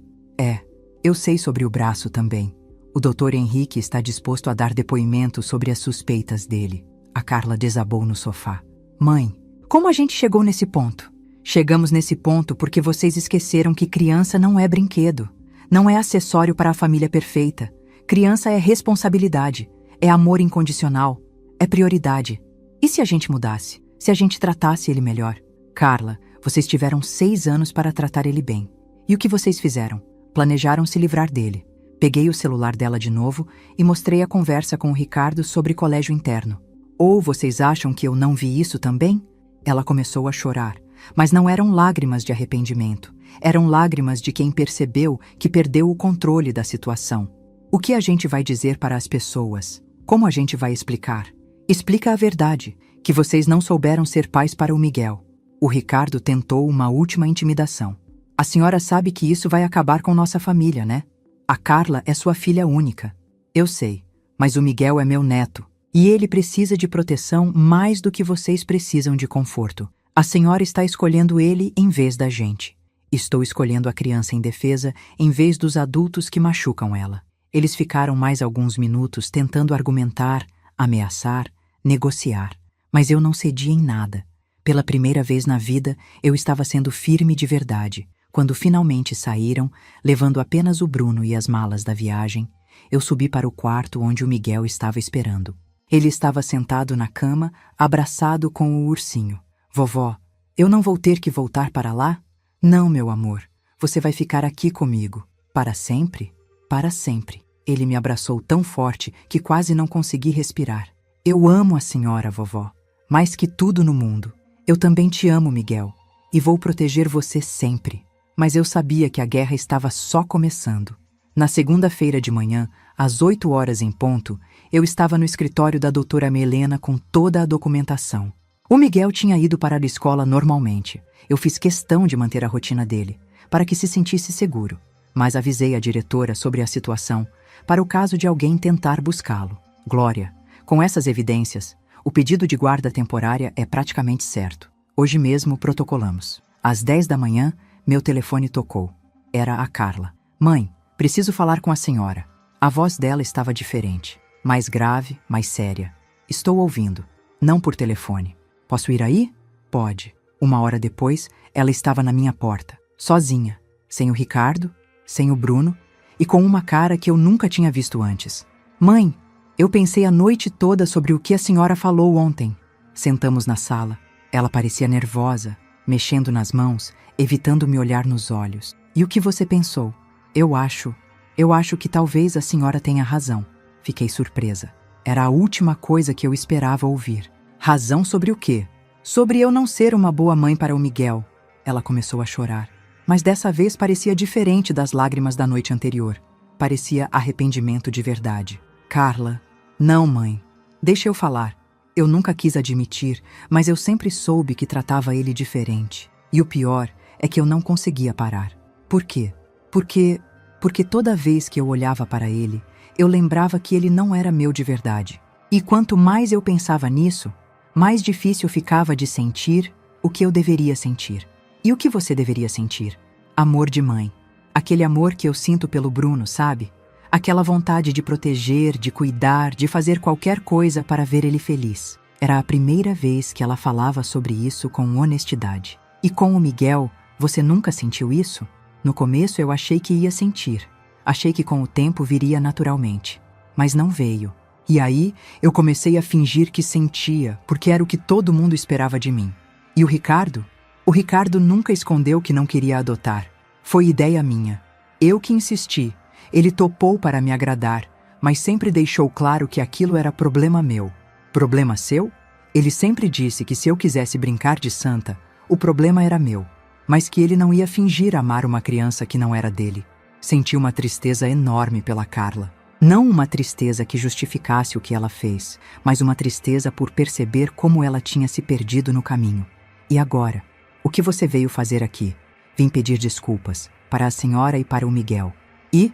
Eu sei sobre o braço também. O Dr. Henrique está disposto a dar depoimento sobre as suspeitas dele. A Carla desabou no sofá. Mãe, como a gente chegou nesse ponto? Chegamos nesse ponto porque vocês esqueceram que criança não é brinquedo. Não é acessório para a família perfeita. Criança é responsabilidade, é amor incondicional, é prioridade. E se a gente mudasse? Se a gente tratasse ele melhor? Carla, vocês tiveram 6 anos para tratar ele bem. E o que vocês fizeram? Planejaram se livrar dele. Peguei o celular dela de novo e mostrei a conversa com o Ricardo sobre colégio interno. Ou vocês acham que eu não vi isso também? Ela começou a chorar, mas não eram lágrimas de arrependimento. Eram lágrimas de quem percebeu que perdeu o controle da situação. O que a gente vai dizer para as pessoas? Como a gente vai explicar? Explica a verdade, que vocês não souberam ser pais para o Miguel. O Ricardo tentou uma última intimidação. A senhora sabe que isso vai acabar com nossa família, né? A Carla é sua filha única. Eu sei, mas o Miguel é meu neto. E ele precisa de proteção mais do que vocês precisam de conforto. A senhora está escolhendo ele em vez da gente. Estou escolhendo a criança indefesa em vez dos adultos que machucam ela. Eles ficaram mais alguns minutos tentando argumentar, ameaçar, negociar. Mas eu não cedi em nada. Pela primeira vez na vida, eu estava sendo firme de verdade. Quando finalmente saíram, levando apenas o Bruno e as malas da viagem, eu subi para o quarto onde o Miguel estava esperando. Ele estava sentado na cama, abraçado com o ursinho. Vovó, eu não vou ter que voltar para lá? Não, meu amor. Você vai ficar aqui comigo. Para sempre? Para sempre. Ele me abraçou tão forte que quase não consegui respirar. Eu amo a senhora, vovó. Mais que tudo no mundo. Eu também te amo, Miguel. E vou proteger você sempre. Mas eu sabia que a guerra estava só começando. Na segunda-feira de manhã, às 8 horas em ponto, eu estava no escritório da doutora Melena com toda a documentação. O Miguel tinha ido para a escola normalmente. Eu fiz questão de manter a rotina dele, para que se sentisse seguro. Mas avisei a diretora sobre a situação, para o caso de alguém tentar buscá-lo. Glória, com essas evidências, o pedido de guarda temporária é praticamente certo. Hoje mesmo protocolamos. Às 10 da manhã, meu telefone tocou. Era a Carla. Mãe, preciso falar com a senhora. A voz dela estava diferente. Mais grave, mais séria. Estou ouvindo. Não por telefone. Posso ir aí? Pode. 1 hora depois, ela estava na minha porta. Sozinha. Sem o Ricardo, sem o Bruno e com uma cara que eu nunca tinha visto antes. Mãe, eu pensei a noite toda sobre o que a senhora falou ontem. Sentamos na sala. Ela parecia nervosa, mexendo nas mãos, evitando me olhar nos olhos. E o que você pensou? Eu acho que talvez a senhora tenha razão. Fiquei surpresa. Era a última coisa que eu esperava ouvir. Razão sobre o quê? Sobre eu não ser uma boa mãe para o Miguel. Ela começou a chorar. Mas dessa vez parecia diferente das lágrimas da noite anterior. Parecia arrependimento de verdade. Carla, não, mãe. Deixa eu falar. Eu nunca quis admitir, mas eu sempre soube que tratava ele diferente. E o pior é que eu não conseguia parar. Por quê? Porque toda vez que eu olhava para ele, eu lembrava que ele não era meu de verdade. E quanto mais eu pensava nisso, mais difícil ficava de sentir o que eu deveria sentir. E o que você deveria sentir? Amor de mãe. Aquele amor que eu sinto pelo Bruno, sabe? Aquela vontade de proteger, de cuidar, de fazer qualquer coisa para ver ele feliz. Era a primeira vez que ela falava sobre isso com honestidade. E com o Miguel, você nunca sentiu isso? No começo eu achei que ia sentir. Achei que com o tempo viria naturalmente. Mas não veio. E aí eu comecei a fingir que sentia, porque era o que todo mundo esperava de mim. E o Ricardo? O Ricardo nunca escondeu que não queria adotar. Foi ideia minha. Eu que insisti. Ele topou para me agradar, mas sempre deixou claro que aquilo era problema meu. Problema seu? Ele sempre disse que se eu quisesse brincar de santa, o problema era meu, mas que ele não ia fingir amar uma criança que não era dele. Senti uma tristeza enorme pela Carla. Não uma tristeza que justificasse o que ela fez, mas uma tristeza por perceber como ela tinha se perdido no caminho. E agora? O que você veio fazer aqui? Vim pedir desculpas, para a senhora e para o Miguel. E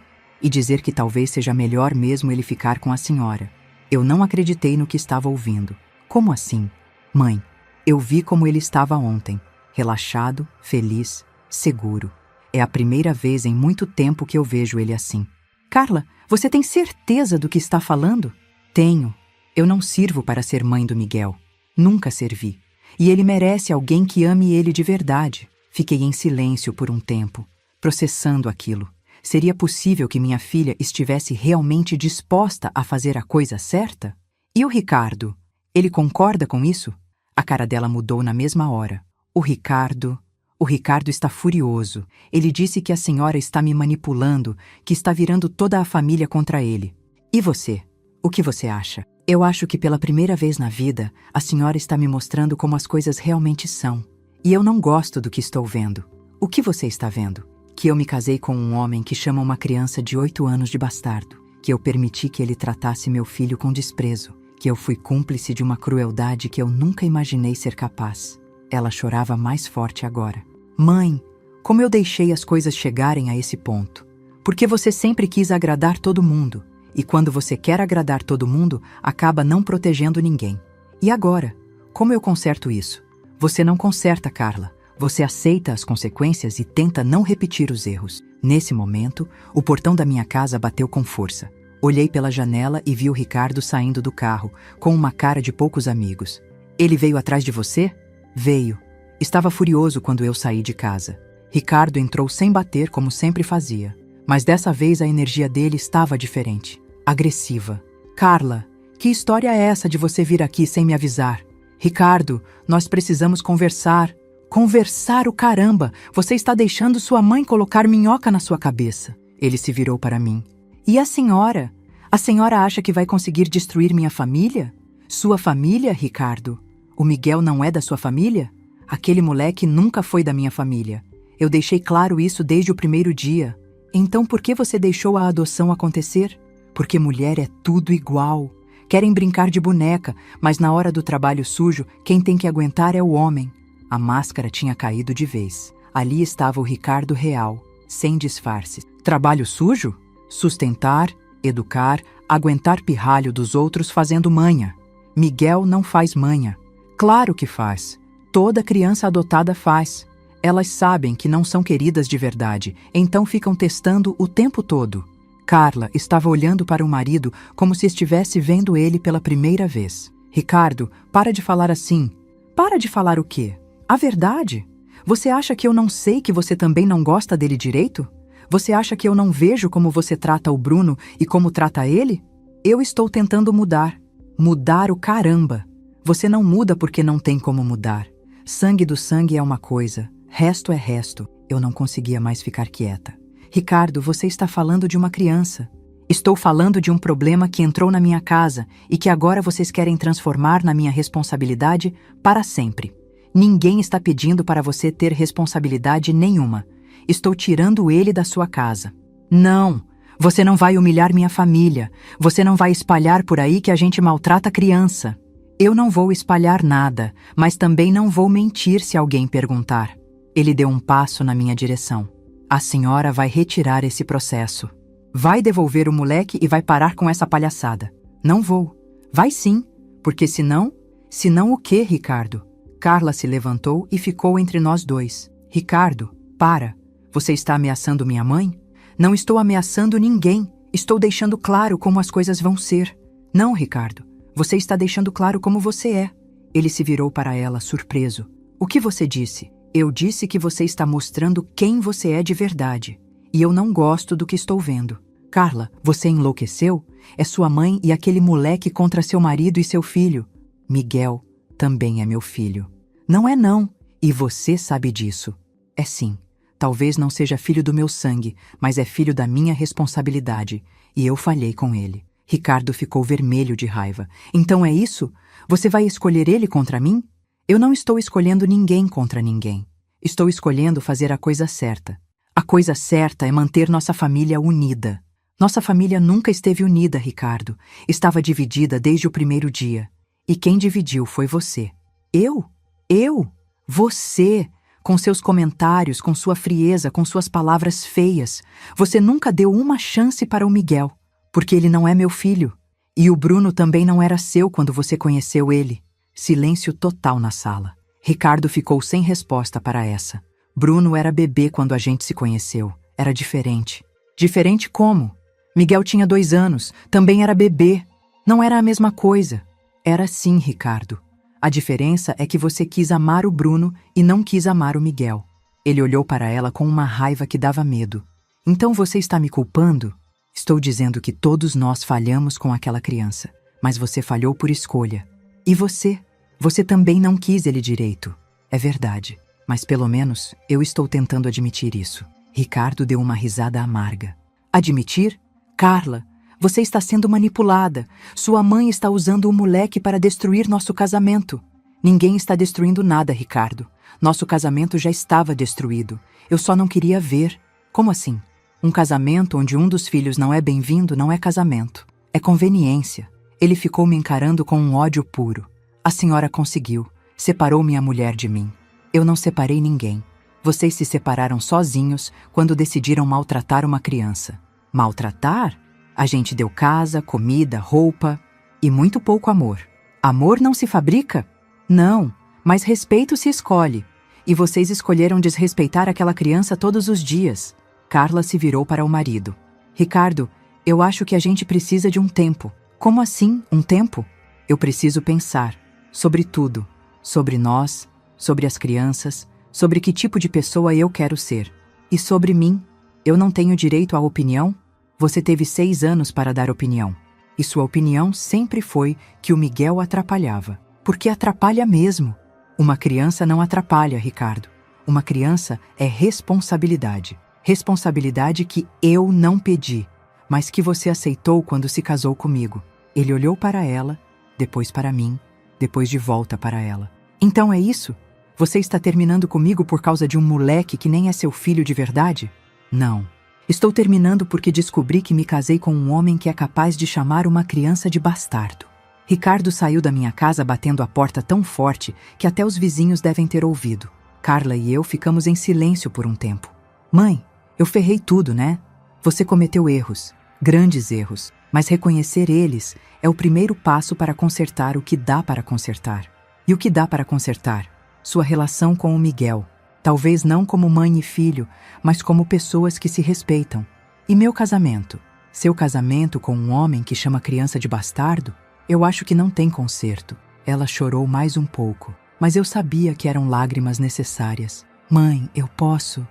dizer que talvez seja melhor mesmo ele ficar com a senhora. Eu não acreditei no que estava ouvindo. Como assim? Mãe, eu vi como ele estava ontem. Relaxado, feliz, seguro. É a primeira vez em muito tempo que eu vejo ele assim. Carla, você tem certeza do que está falando? Tenho. Eu não sirvo para ser mãe do Miguel. Nunca servi. E ele merece alguém que ame ele de verdade. Fiquei em silêncio por um tempo, processando aquilo. Seria possível que minha filha estivesse realmente disposta a fazer a coisa certa? E o Ricardo? Ele concorda com isso? A cara dela mudou na mesma hora. O Ricardo O Ricardo está furioso. Ele disse que a senhora está me manipulando, que está virando toda a família contra ele. E você? O que você acha? Eu acho que pela primeira vez na vida, a senhora está me mostrando como as coisas realmente são. E eu não gosto do que estou vendo. O que você está vendo? Que eu me casei com um homem que chama uma criança de 8 anos de bastardo. Que eu permiti que ele tratasse meu filho com desprezo. Que eu fui cúmplice de uma crueldade que eu nunca imaginei ser capaz. Ela chorava mais forte agora. Mãe, como eu deixei as coisas chegarem a esse ponto? Porque você sempre quis agradar todo mundo. E quando você quer agradar todo mundo, acaba não protegendo ninguém. E agora? Como eu conserto isso? Você não conserta, Carla. Você aceita as consequências e tenta não repetir os erros. Nesse momento, o portão da minha casa bateu com força. Olhei pela janela e vi o Ricardo saindo do carro, com uma cara de poucos amigos. Ele veio atrás de você? Veio. Estava furioso quando eu saí de casa. Ricardo entrou sem bater como sempre fazia. Mas dessa vez a energia dele estava diferente. Agressiva. Carla, que história é essa de você vir aqui sem me avisar? Ricardo, nós precisamos conversar. Conversar o caramba! Você está deixando sua mãe colocar minhoca na sua cabeça. Ele se virou para mim. E a senhora? A senhora acha que vai conseguir destruir minha família? Sua família, Ricardo? O Miguel não é da sua família? Aquele moleque nunca foi da minha família. Eu deixei claro isso desde o primeiro dia. Então por que você deixou a adoção acontecer? Porque mulher é tudo igual. Querem brincar de boneca, mas na hora do trabalho sujo, quem tem que aguentar é o homem. A máscara tinha caído de vez. Ali estava o Ricardo real, sem disfarces. Trabalho sujo? Sustentar, educar, aguentar pirralho dos outros fazendo manha. Miguel não faz manha. Claro que faz. Toda criança adotada faz. Elas sabem que não são queridas de verdade, então ficam testando o tempo todo. Carla estava olhando para o marido como se estivesse vendo ele pela primeira vez. Ricardo, para de falar assim. Para de falar o quê? A verdade? Você acha que eu não sei que você também não gosta dele direito? Você acha que eu não vejo como você trata o Bruno e como trata ele? Eu estou tentando mudar. Mudar o caramba. Você não muda porque não tem como mudar. Sangue do sangue é uma coisa, resto é resto. Eu não conseguia mais ficar quieta. Ricardo, você está falando de uma criança. Estou falando de um problema que entrou na minha casa e que agora vocês querem transformar na minha responsabilidade para sempre. Ninguém está pedindo para você ter responsabilidade nenhuma. Estou tirando ele da sua casa. Não, você não vai humilhar minha família. Você não vai espalhar por aí que a gente maltrata a criança. Eu não vou espalhar nada, mas também não vou mentir se alguém perguntar. Ele deu um passo na minha direção. A senhora vai retirar esse processo. Vai devolver o moleque e vai parar com essa palhaçada. Não vou. Vai sim, porque senão... Senão o quê, Ricardo? Carla se levantou e ficou entre nós dois. Ricardo, para. Você está ameaçando minha mãe? Não estou ameaçando ninguém. Estou deixando claro como as coisas vão ser. Não, Ricardo. Você está deixando claro como você é. Ele se virou para ela, surpreso. O que você disse? Eu disse que você está mostrando quem você é de verdade. E eu não gosto do que estou vendo. Carla, você enlouqueceu? É sua mãe e aquele moleque contra seu marido e seu filho. Miguel também é meu filho. Não é não. E você sabe disso. É sim. Talvez não seja filho do meu sangue, mas é filho da minha responsabilidade. E eu falhei com ele. Ricardo ficou vermelho de raiva. Então é isso? Você vai escolher ele contra mim? Eu não estou escolhendo ninguém contra ninguém. Estou escolhendo fazer a coisa certa. A coisa certa é manter nossa família unida. Nossa família nunca esteve unida, Ricardo. Estava dividida desde o primeiro dia. E quem dividiu foi você. Eu? Eu? Você? Com seus comentários, com sua frieza, com suas palavras feias. Você nunca deu uma chance para o Miguel. Porque ele não é meu filho. E o Bruno também não era seu quando você conheceu ele. Silêncio total na sala. Ricardo ficou sem resposta para essa. Bruno era bebê quando a gente se conheceu. Era diferente. Diferente como? Miguel tinha 2 anos. Também era bebê. Não era a mesma coisa. Era sim, Ricardo. A diferença é que você quis amar o Bruno e não quis amar o Miguel. Ele olhou para ela com uma raiva que dava medo. Então você está me culpando? Estou dizendo que todos nós falhamos com aquela criança, mas você falhou por escolha. E você? Você também não quis ele direito. É verdade. Mas pelo menos eu estou tentando admitir isso. Ricardo deu uma risada amarga. Admitir? Carla, você está sendo manipulada. Sua mãe está usando o moleque para destruir nosso casamento. Ninguém está destruindo nada, Ricardo. Nosso casamento já estava destruído. Eu só não queria ver. Como assim? Um casamento onde um dos filhos não é bem-vindo não é casamento. É conveniência. Ele ficou me encarando com um ódio puro. A senhora conseguiu. Separou minha mulher de mim. Eu não separei ninguém. Vocês se separaram sozinhos quando decidiram maltratar uma criança. Maltratar? A gente deu casa, comida, roupa e muito pouco amor. Amor não se fabrica? Não, mas respeito se escolhe. E vocês escolheram desrespeitar aquela criança todos os dias. Carla se virou para o marido. Ricardo, eu acho que a gente precisa de um tempo. Como assim, um tempo? Eu preciso pensar. Sobre tudo. Sobre nós, sobre as crianças, sobre que tipo de pessoa eu quero ser. E sobre mim. Eu não tenho direito à opinião? Você teve 6 anos para dar opinião. E sua opinião sempre foi que o Miguel atrapalhava. Porque atrapalha mesmo. Uma criança não atrapalha, Ricardo. Uma criança é responsabilidade. Responsabilidade que eu não pedi, mas que você aceitou quando se casou comigo. Ele olhou para ela, depois para mim, depois de volta para ela. Então é isso? Você está terminando comigo por causa de um moleque que nem é seu filho de verdade? Não. Estou terminando porque descobri que me casei com um homem que é capaz de chamar uma criança de bastardo. Ricardo saiu da minha casa batendo a porta tão forte que até os vizinhos devem ter ouvido. Carla e eu ficamos em silêncio por um tempo. Mãe, eu ferrei tudo, né? Você cometeu erros, grandes erros, mas reconhecer eles é o primeiro passo para consertar o que dá para consertar. E o que dá para consertar? Sua relação com o Miguel. Talvez não como mãe e filho, mas como pessoas que se respeitam. E meu casamento? Seu casamento com um homem que chama a criança de bastardo? Eu acho que não tem conserto. Ela chorou mais um pouco, mas eu sabia que eram lágrimas necessárias. Mãe, eu posso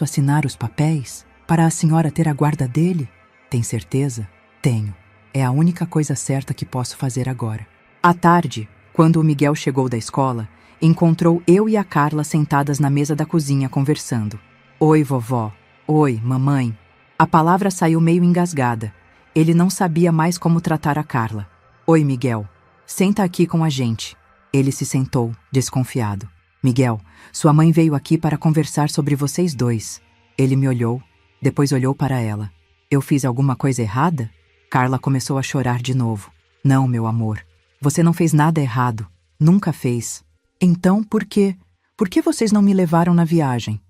assinar os papéis para a senhora ter a guarda dele? Tem certeza? Tenho. É a única coisa certa que posso fazer agora. À tarde, quando o Miguel chegou da escola, encontrou eu e a Carla sentadas na mesa da cozinha conversando. Oi, vovó. Oi, mamãe. A palavra saiu meio engasgada. Ele não sabia mais como tratar a Carla. Oi, Miguel. Senta aqui com a gente. Ele se sentou, desconfiado. Miguel, sua mãe veio aqui para conversar sobre vocês dois. Ele me olhou, depois olhou para ela. Eu fiz alguma coisa errada? Carla começou a chorar de novo. Não, meu amor. Você não fez nada errado. Nunca fez. Então, por quê? Por que vocês não me levaram na viagem?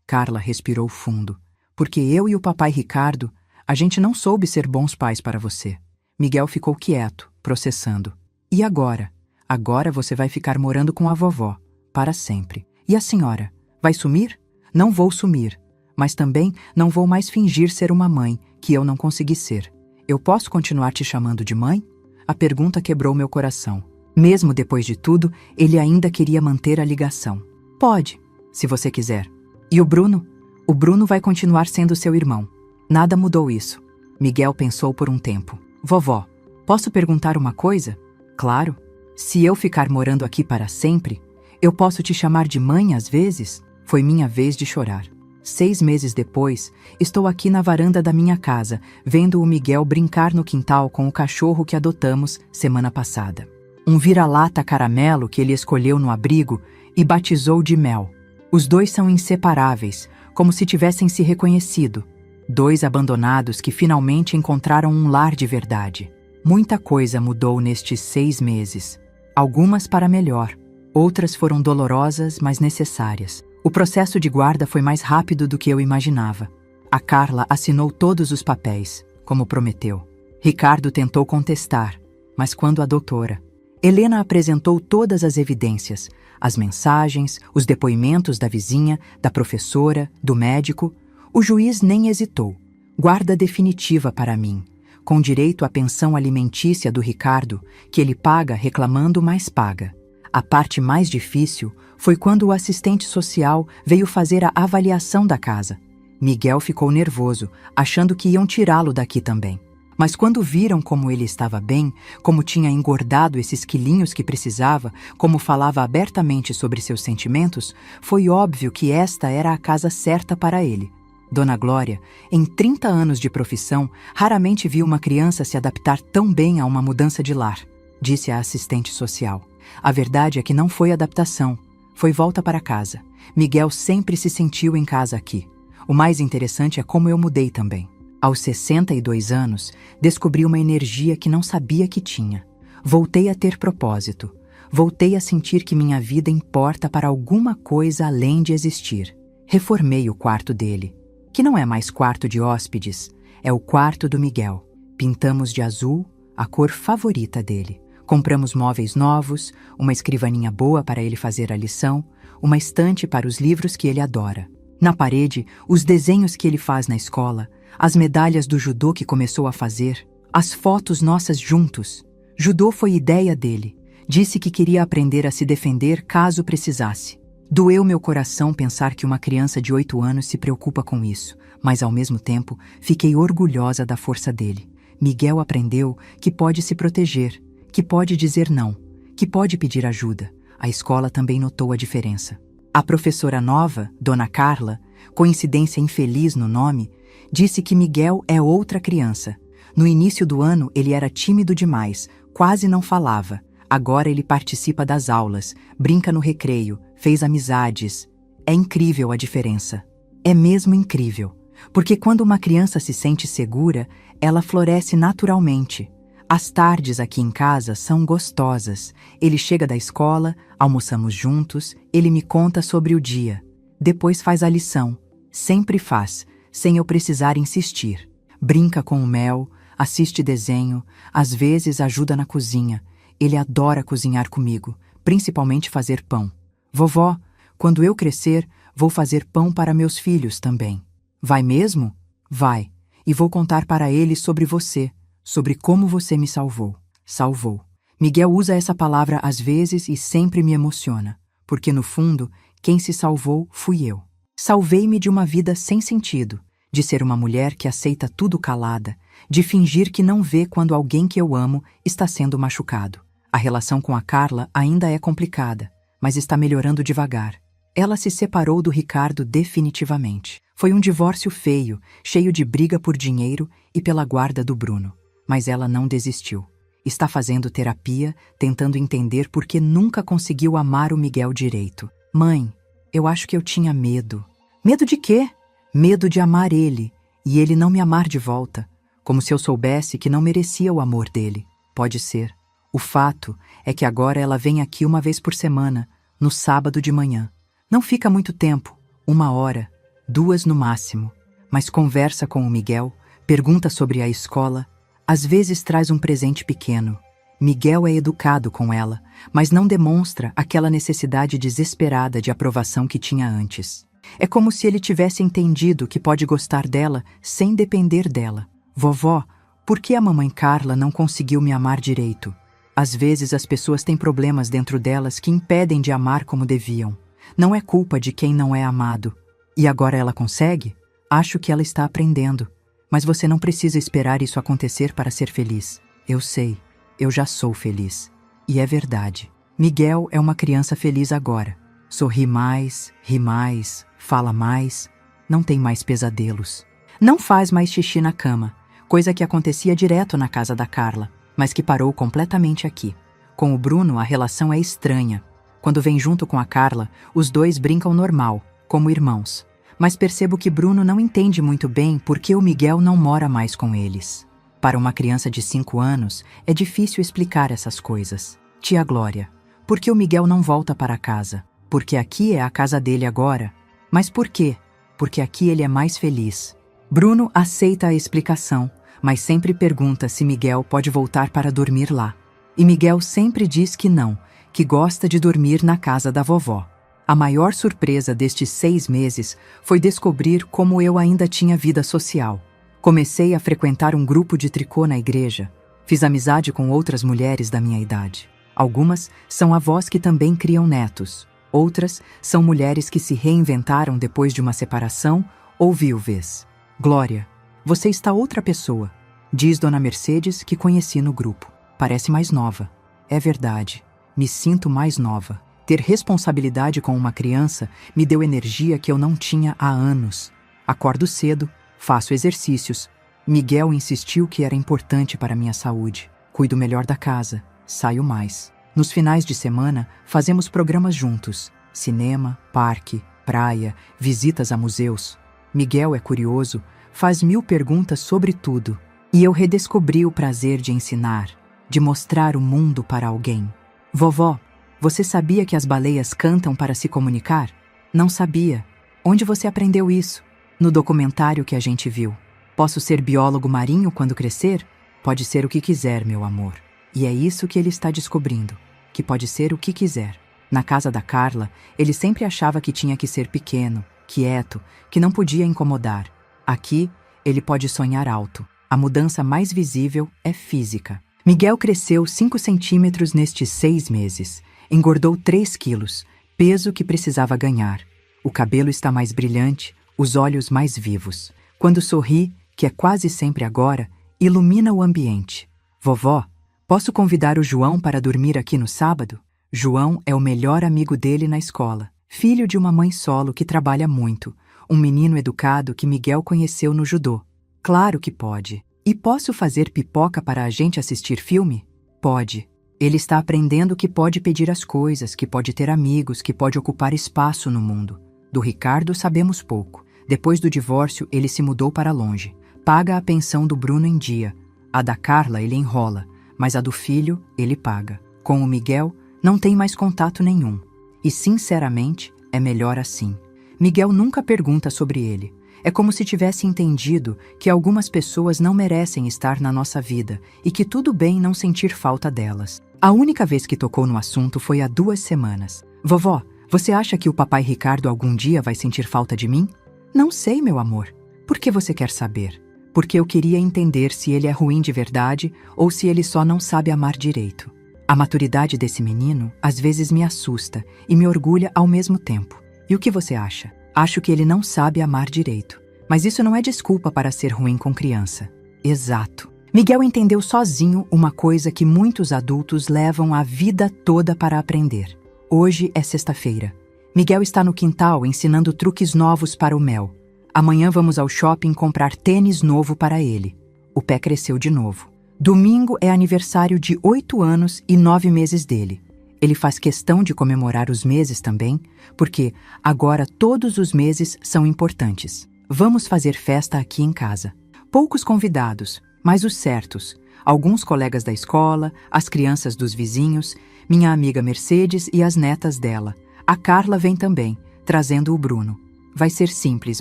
Carla respirou fundo. Porque eu e o papai Ricardo, a gente não soube ser bons pais para você. Miguel ficou quieto, processando. E agora? Agora você vai ficar morando com a vovó, para sempre. E a senhora? Vai sumir? Não vou sumir. Mas também não vou mais fingir ser uma mãe, que eu não consegui ser. Eu posso continuar te chamando de mãe? A pergunta quebrou meu coração. Mesmo depois de tudo, ele ainda queria manter a ligação. Pode, se você quiser. E o Bruno? O Bruno vai continuar sendo seu irmão. Nada mudou isso. Miguel pensou por um tempo. Vovó, posso perguntar uma coisa? Claro. Se eu ficar morando aqui para sempre, eu posso te chamar de mãe às vezes? Foi minha vez de chorar. 6 meses depois, estou aqui na varanda da minha casa, vendo o Miguel brincar no quintal com o cachorro que adotamos semana passada. Um vira-lata caramelo que ele escolheu no abrigo e batizou de Mel. Os dois são inseparáveis, como se tivessem se reconhecido. 2 abandonados que finalmente encontraram um lar de verdade. Muita coisa mudou nestes 6 meses. Algumas para melhor, outras foram dolorosas, mas necessárias. O processo de guarda foi mais rápido do que eu imaginava. A Carla assinou todos os papéis, como prometeu. Ricardo tentou contestar, mas quando a doutora Helena apresentou todas as evidências, as mensagens, os depoimentos da vizinha, da professora, do médico, o juiz nem hesitou. Guarda definitiva para mim, com direito à pensão alimentícia do Ricardo, que ele paga reclamando, mas paga. A parte mais difícil foi quando o assistente social veio fazer a avaliação da casa. Miguel ficou nervoso, achando que iam tirá-lo daqui também. Mas quando viram como ele estava bem, como tinha engordado esses quilinhos que precisava, como falava abertamente sobre seus sentimentos, foi óbvio que esta era a casa certa para ele. Dona Glória, em 30 anos de profissão, raramente viu uma criança se adaptar tão bem a uma mudança de lar, disse a assistente social. A verdade é que não foi adaptação, foi volta para casa. Miguel sempre se sentiu em casa aqui. O mais interessante é como eu mudei também. Aos 62 anos, descobri uma energia que não sabia que tinha. Voltei a ter propósito. Voltei a sentir que minha vida importa para alguma coisa além de existir. Reformei o quarto dele, que não é mais quarto de hóspedes, é o quarto do Miguel. Pintamos de azul, a cor favorita dele. Compramos móveis novos, uma escrivaninha boa para ele fazer a lição, uma estante para os livros que ele adora. Na parede, os desenhos que ele faz na escola, as medalhas do judô que começou a fazer, as fotos nossas juntos. Judô foi ideia dele. Disse que queria aprender a se defender caso precisasse. Doeu meu coração pensar que uma criança de 8 anos se preocupa com isso, mas ao mesmo tempo fiquei orgulhosa da força dele. Miguel aprendeu que pode se proteger, que pode dizer não, que pode pedir ajuda. A escola também notou a diferença. A professora nova, Dona Carla, coincidência infeliz no nome, disse que Miguel é outra criança. No início do ano ele era tímido demais, quase não falava. Agora ele participa das aulas, brinca no recreio, fez amizades. É incrível a diferença. É mesmo incrível. Porque quando uma criança se sente segura, ela floresce naturalmente. As tardes aqui em casa são gostosas. Ele chega da escola, almoçamos juntos, ele me conta sobre o dia. Depois faz a lição. Sempre faz, sem eu precisar insistir. Brinca com o Mel, assiste desenho, às vezes ajuda na cozinha. Ele adora cozinhar comigo, principalmente fazer pão. Vovó, quando eu crescer, vou fazer pão para meus filhos também. Vai mesmo? Vai. E vou contar para eles sobre você, sobre como você me salvou. Salvou. Miguel usa essa palavra às vezes e sempre me emociona, porque no fundo, quem se salvou fui eu. Salvei-me de uma vida sem sentido, de ser uma mulher que aceita tudo calada, de fingir que não vê quando alguém que eu amo está sendo machucado. A relação com a Carla ainda é complicada, mas está melhorando devagar. Ela se separou do Ricardo definitivamente. Foi um divórcio feio, cheio de briga por dinheiro e pela guarda do Bruno. Mas ela não desistiu. Está fazendo terapia, tentando entender por que nunca conseguiu amar o Miguel direito. Mãe, eu acho que eu tinha medo. Medo de quê? Medo de amar ele, e ele não me amar de volta. Como se eu soubesse que não merecia o amor dele. Pode ser. O fato é que agora ela vem aqui uma vez por semana, no sábado de manhã. Não fica muito tempo, 1 hora, 2 no máximo. Mas conversa com o Miguel, pergunta sobre a escola, às vezes traz um presente pequeno. Miguel é educado com ela, mas não demonstra aquela necessidade desesperada de aprovação que tinha antes. É como se ele tivesse entendido que pode gostar dela sem depender dela. Vovó, por que a mamãe Carla não conseguiu me amar direito? Às vezes as pessoas têm problemas dentro delas que impedem de amar como deviam. Não é culpa de quem não é amado. E agora ela consegue? Acho que ela está aprendendo. Mas você não precisa esperar isso acontecer para ser feliz. Eu sei, eu já sou feliz. E é verdade. Miguel é uma criança feliz agora. Sorri mais, ri mais, fala mais, não tem mais pesadelos. Não faz mais xixi na cama, coisa que acontecia direto na casa da Carla, mas que parou completamente aqui. Com o Bruno, a relação é estranha. Quando vem junto com a Carla, os dois brincam normal, como irmãos. Mas percebo que Bruno não entende muito bem por que o Miguel não mora mais com eles. Para uma criança de 5 anos, é difícil explicar essas coisas. Tia Glória, por que o Miguel não volta para casa? Porque aqui é a casa dele agora. Mas por quê? Porque aqui ele é mais feliz. Bruno aceita a explicação, mas sempre pergunta se Miguel pode voltar para dormir lá. E Miguel sempre diz que não, que gosta de dormir na casa da vovó. A maior surpresa destes 6 meses foi descobrir como eu ainda tinha vida social. Comecei a frequentar um grupo de tricô na igreja. Fiz amizade com outras mulheres da minha idade. Algumas são avós que também criam netos. Outras são mulheres que se reinventaram depois de uma separação ou viúvez. Glória, você está outra pessoa. Diz Dona Mercedes que conheci no grupo. Parece mais nova. É verdade. Me sinto mais nova. Ter responsabilidade com uma criança me deu energia que eu não tinha há anos. Acordo cedo, faço exercícios. Miguel insistiu que era importante para minha saúde. Cuido melhor da casa, saio mais. Nos finais de semana, fazemos programas juntos. Cinema, parque, praia, visitas a museus. Miguel é curioso, faz 1000 perguntas sobre tudo. E eu redescobri o prazer de ensinar, de mostrar o mundo para alguém. Vovó, você sabia que as baleias cantam para se comunicar? Não sabia. Onde você aprendeu isso? No documentário que a gente viu. Posso ser biólogo marinho quando crescer? Pode ser o que quiser, meu amor. E é isso que ele está descobrindo, que pode ser o que quiser. Na casa da Carla, ele sempre achava que tinha que ser pequeno, quieto, que não podia incomodar. Aqui, ele pode sonhar alto. A mudança mais visível é física. Miguel cresceu 5 centímetros nestes 6 meses. Engordou 3 quilos, peso que precisava ganhar. O cabelo está mais brilhante, os olhos mais vivos. Quando sorri, que é quase sempre agora, ilumina o ambiente. Vovó, posso convidar o João para dormir aqui no sábado? João é o melhor amigo dele na escola. Filho de uma mãe solo que trabalha muito. Um menino educado que Miguel conheceu no judô. Claro que pode. E posso fazer pipoca para a gente assistir filme? Pode. Ele está aprendendo que pode pedir as coisas, que pode ter amigos, que pode ocupar espaço no mundo. Do Ricardo sabemos pouco. Depois do divórcio, ele se mudou para longe. Paga a pensão do Bruno em dia. A da Carla ele enrola, mas a do filho ele paga. Com o Miguel, não tem mais contato nenhum. E, sinceramente, é melhor assim. Miguel nunca pergunta sobre ele. É como se tivesse entendido que algumas pessoas não merecem estar na nossa vida e que tudo bem não sentir falta delas. A única vez que tocou no assunto foi há 2 semanas. Vovó, você acha que o papai Ricardo algum dia vai sentir falta de mim? Não sei, meu amor. Por que você quer saber? Porque eu queria entender se ele é ruim de verdade ou se ele só não sabe amar direito. A maturidade desse menino às vezes me assusta e me orgulha ao mesmo tempo. E o que você acha? Acho que ele não sabe amar direito. Mas isso não é desculpa para ser ruim com criança. Exato. Miguel entendeu sozinho uma coisa que muitos adultos levam a vida toda para aprender. Hoje é sexta-feira. Miguel está no quintal ensinando truques novos para o Mel. Amanhã vamos ao shopping comprar tênis novo para ele. O pé cresceu de novo. Domingo é aniversário de 8 anos e 9 meses dele. Ele faz questão de comemorar os meses também, porque agora todos os meses são importantes. Vamos fazer festa aqui em casa. Poucos convidados, mas os certos. Alguns colegas da escola, as crianças dos vizinhos, minha amiga Mercedes e as netas dela. A Carla vem também, trazendo o Bruno. Vai ser simples,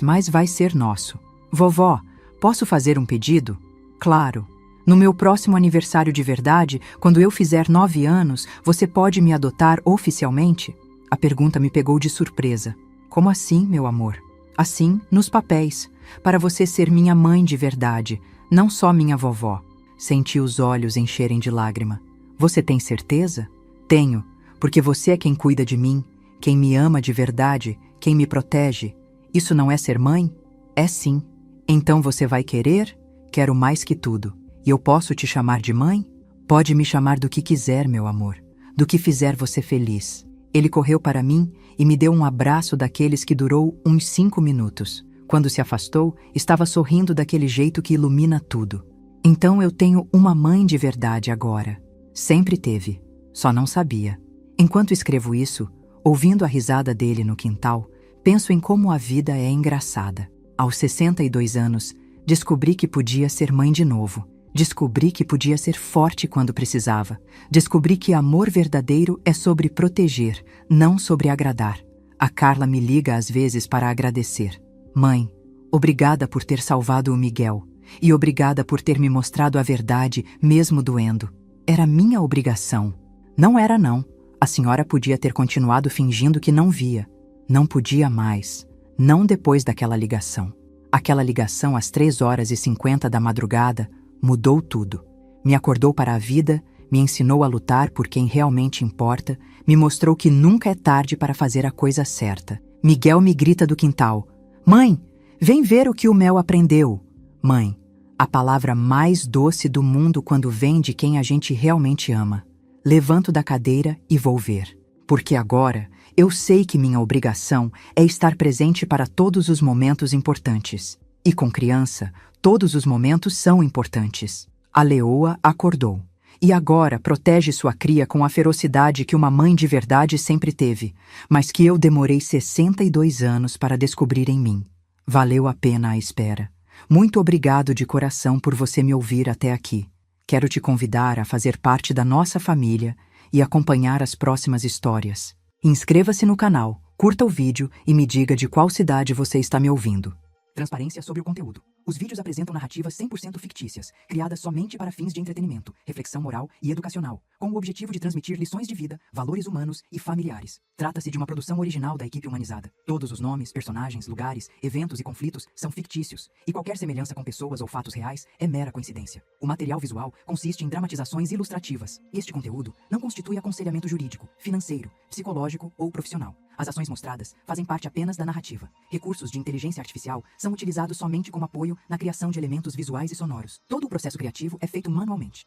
mas vai ser nosso. Vovó, posso fazer um pedido? Claro. No meu próximo aniversário de verdade, quando eu fizer 9 anos, você pode me adotar oficialmente? A pergunta me pegou de surpresa. Como assim, meu amor? Assim, nos papéis, para você ser minha mãe de verdade, não só minha vovó. Senti os olhos encherem de lágrima. Você tem certeza? Tenho, porque você é quem cuida de mim, quem me ama de verdade, quem me protege. Isso não é ser mãe? É sim. Então você vai querer? Quero mais que tudo. E eu posso te chamar de mãe? Pode me chamar do que quiser, meu amor. Do que fizer você feliz. Ele correu para mim e me deu um abraço daqueles que durou uns 5 minutos. Quando se afastou, estava sorrindo daquele jeito que ilumina tudo. Então eu tenho uma mãe de verdade agora. Sempre teve. Só não sabia. Enquanto escrevo isso, ouvindo a risada dele no quintal, penso em como a vida é engraçada. Aos 62 anos, descobri que podia ser mãe de novo. Descobri que podia ser forte quando precisava. Descobri que amor verdadeiro é sobre proteger, não sobre agradar. A Carla me liga às vezes para agradecer. Mãe, obrigada por ter salvado o Miguel. E obrigada por ter me mostrado a verdade, mesmo doendo. Era minha obrigação. Não era não. A senhora podia ter continuado fingindo que não via. Não podia mais. Não depois daquela ligação. Aquela ligação às 3h50 da madrugada mudou tudo. Me acordou para a vida, me ensinou a lutar por quem realmente importa, me mostrou que nunca é tarde para fazer a coisa certa. Miguel me grita do quintal. Mãe, vem ver o que o Mel aprendeu. Mãe, A palavra mais doce do mundo quando vem de quem a gente realmente ama. Levanto da cadeira e vou ver. Porque agora eu sei que minha obrigação é estar presente para todos os momentos importantes. E com criança, todos os momentos são importantes. A leoa acordou. E agora protege sua cria com a ferocidade que uma mãe de verdade sempre teve, mas que eu demorei 62 anos para descobrir em mim. Valeu a pena a espera. Muito obrigado de coração por você me ouvir até aqui. Quero te convidar a fazer parte da nossa família e acompanhar as próximas histórias. Inscreva-se no canal, curta o vídeo e me diga de qual cidade você está me ouvindo. Transparência sobre o conteúdo. Os vídeos apresentam narrativas 100% fictícias, criadas somente para fins de entretenimento, reflexão moral e educacional, com o objetivo de transmitir lições de vida, valores humanos e familiares. Trata-se de uma produção original da equipe humanizada. Todos os nomes, personagens, lugares, eventos e conflitos são fictícios, e qualquer semelhança com pessoas ou fatos reais é mera coincidência. O material visual consiste em dramatizações ilustrativas. Este conteúdo não constitui aconselhamento jurídico, financeiro, psicológico ou profissional. As ações mostradas fazem parte apenas da narrativa. Recursos de inteligência artificial são utilizados somente como apoio na criação de elementos visuais e sonoros. Todo o processo criativo é feito manualmente.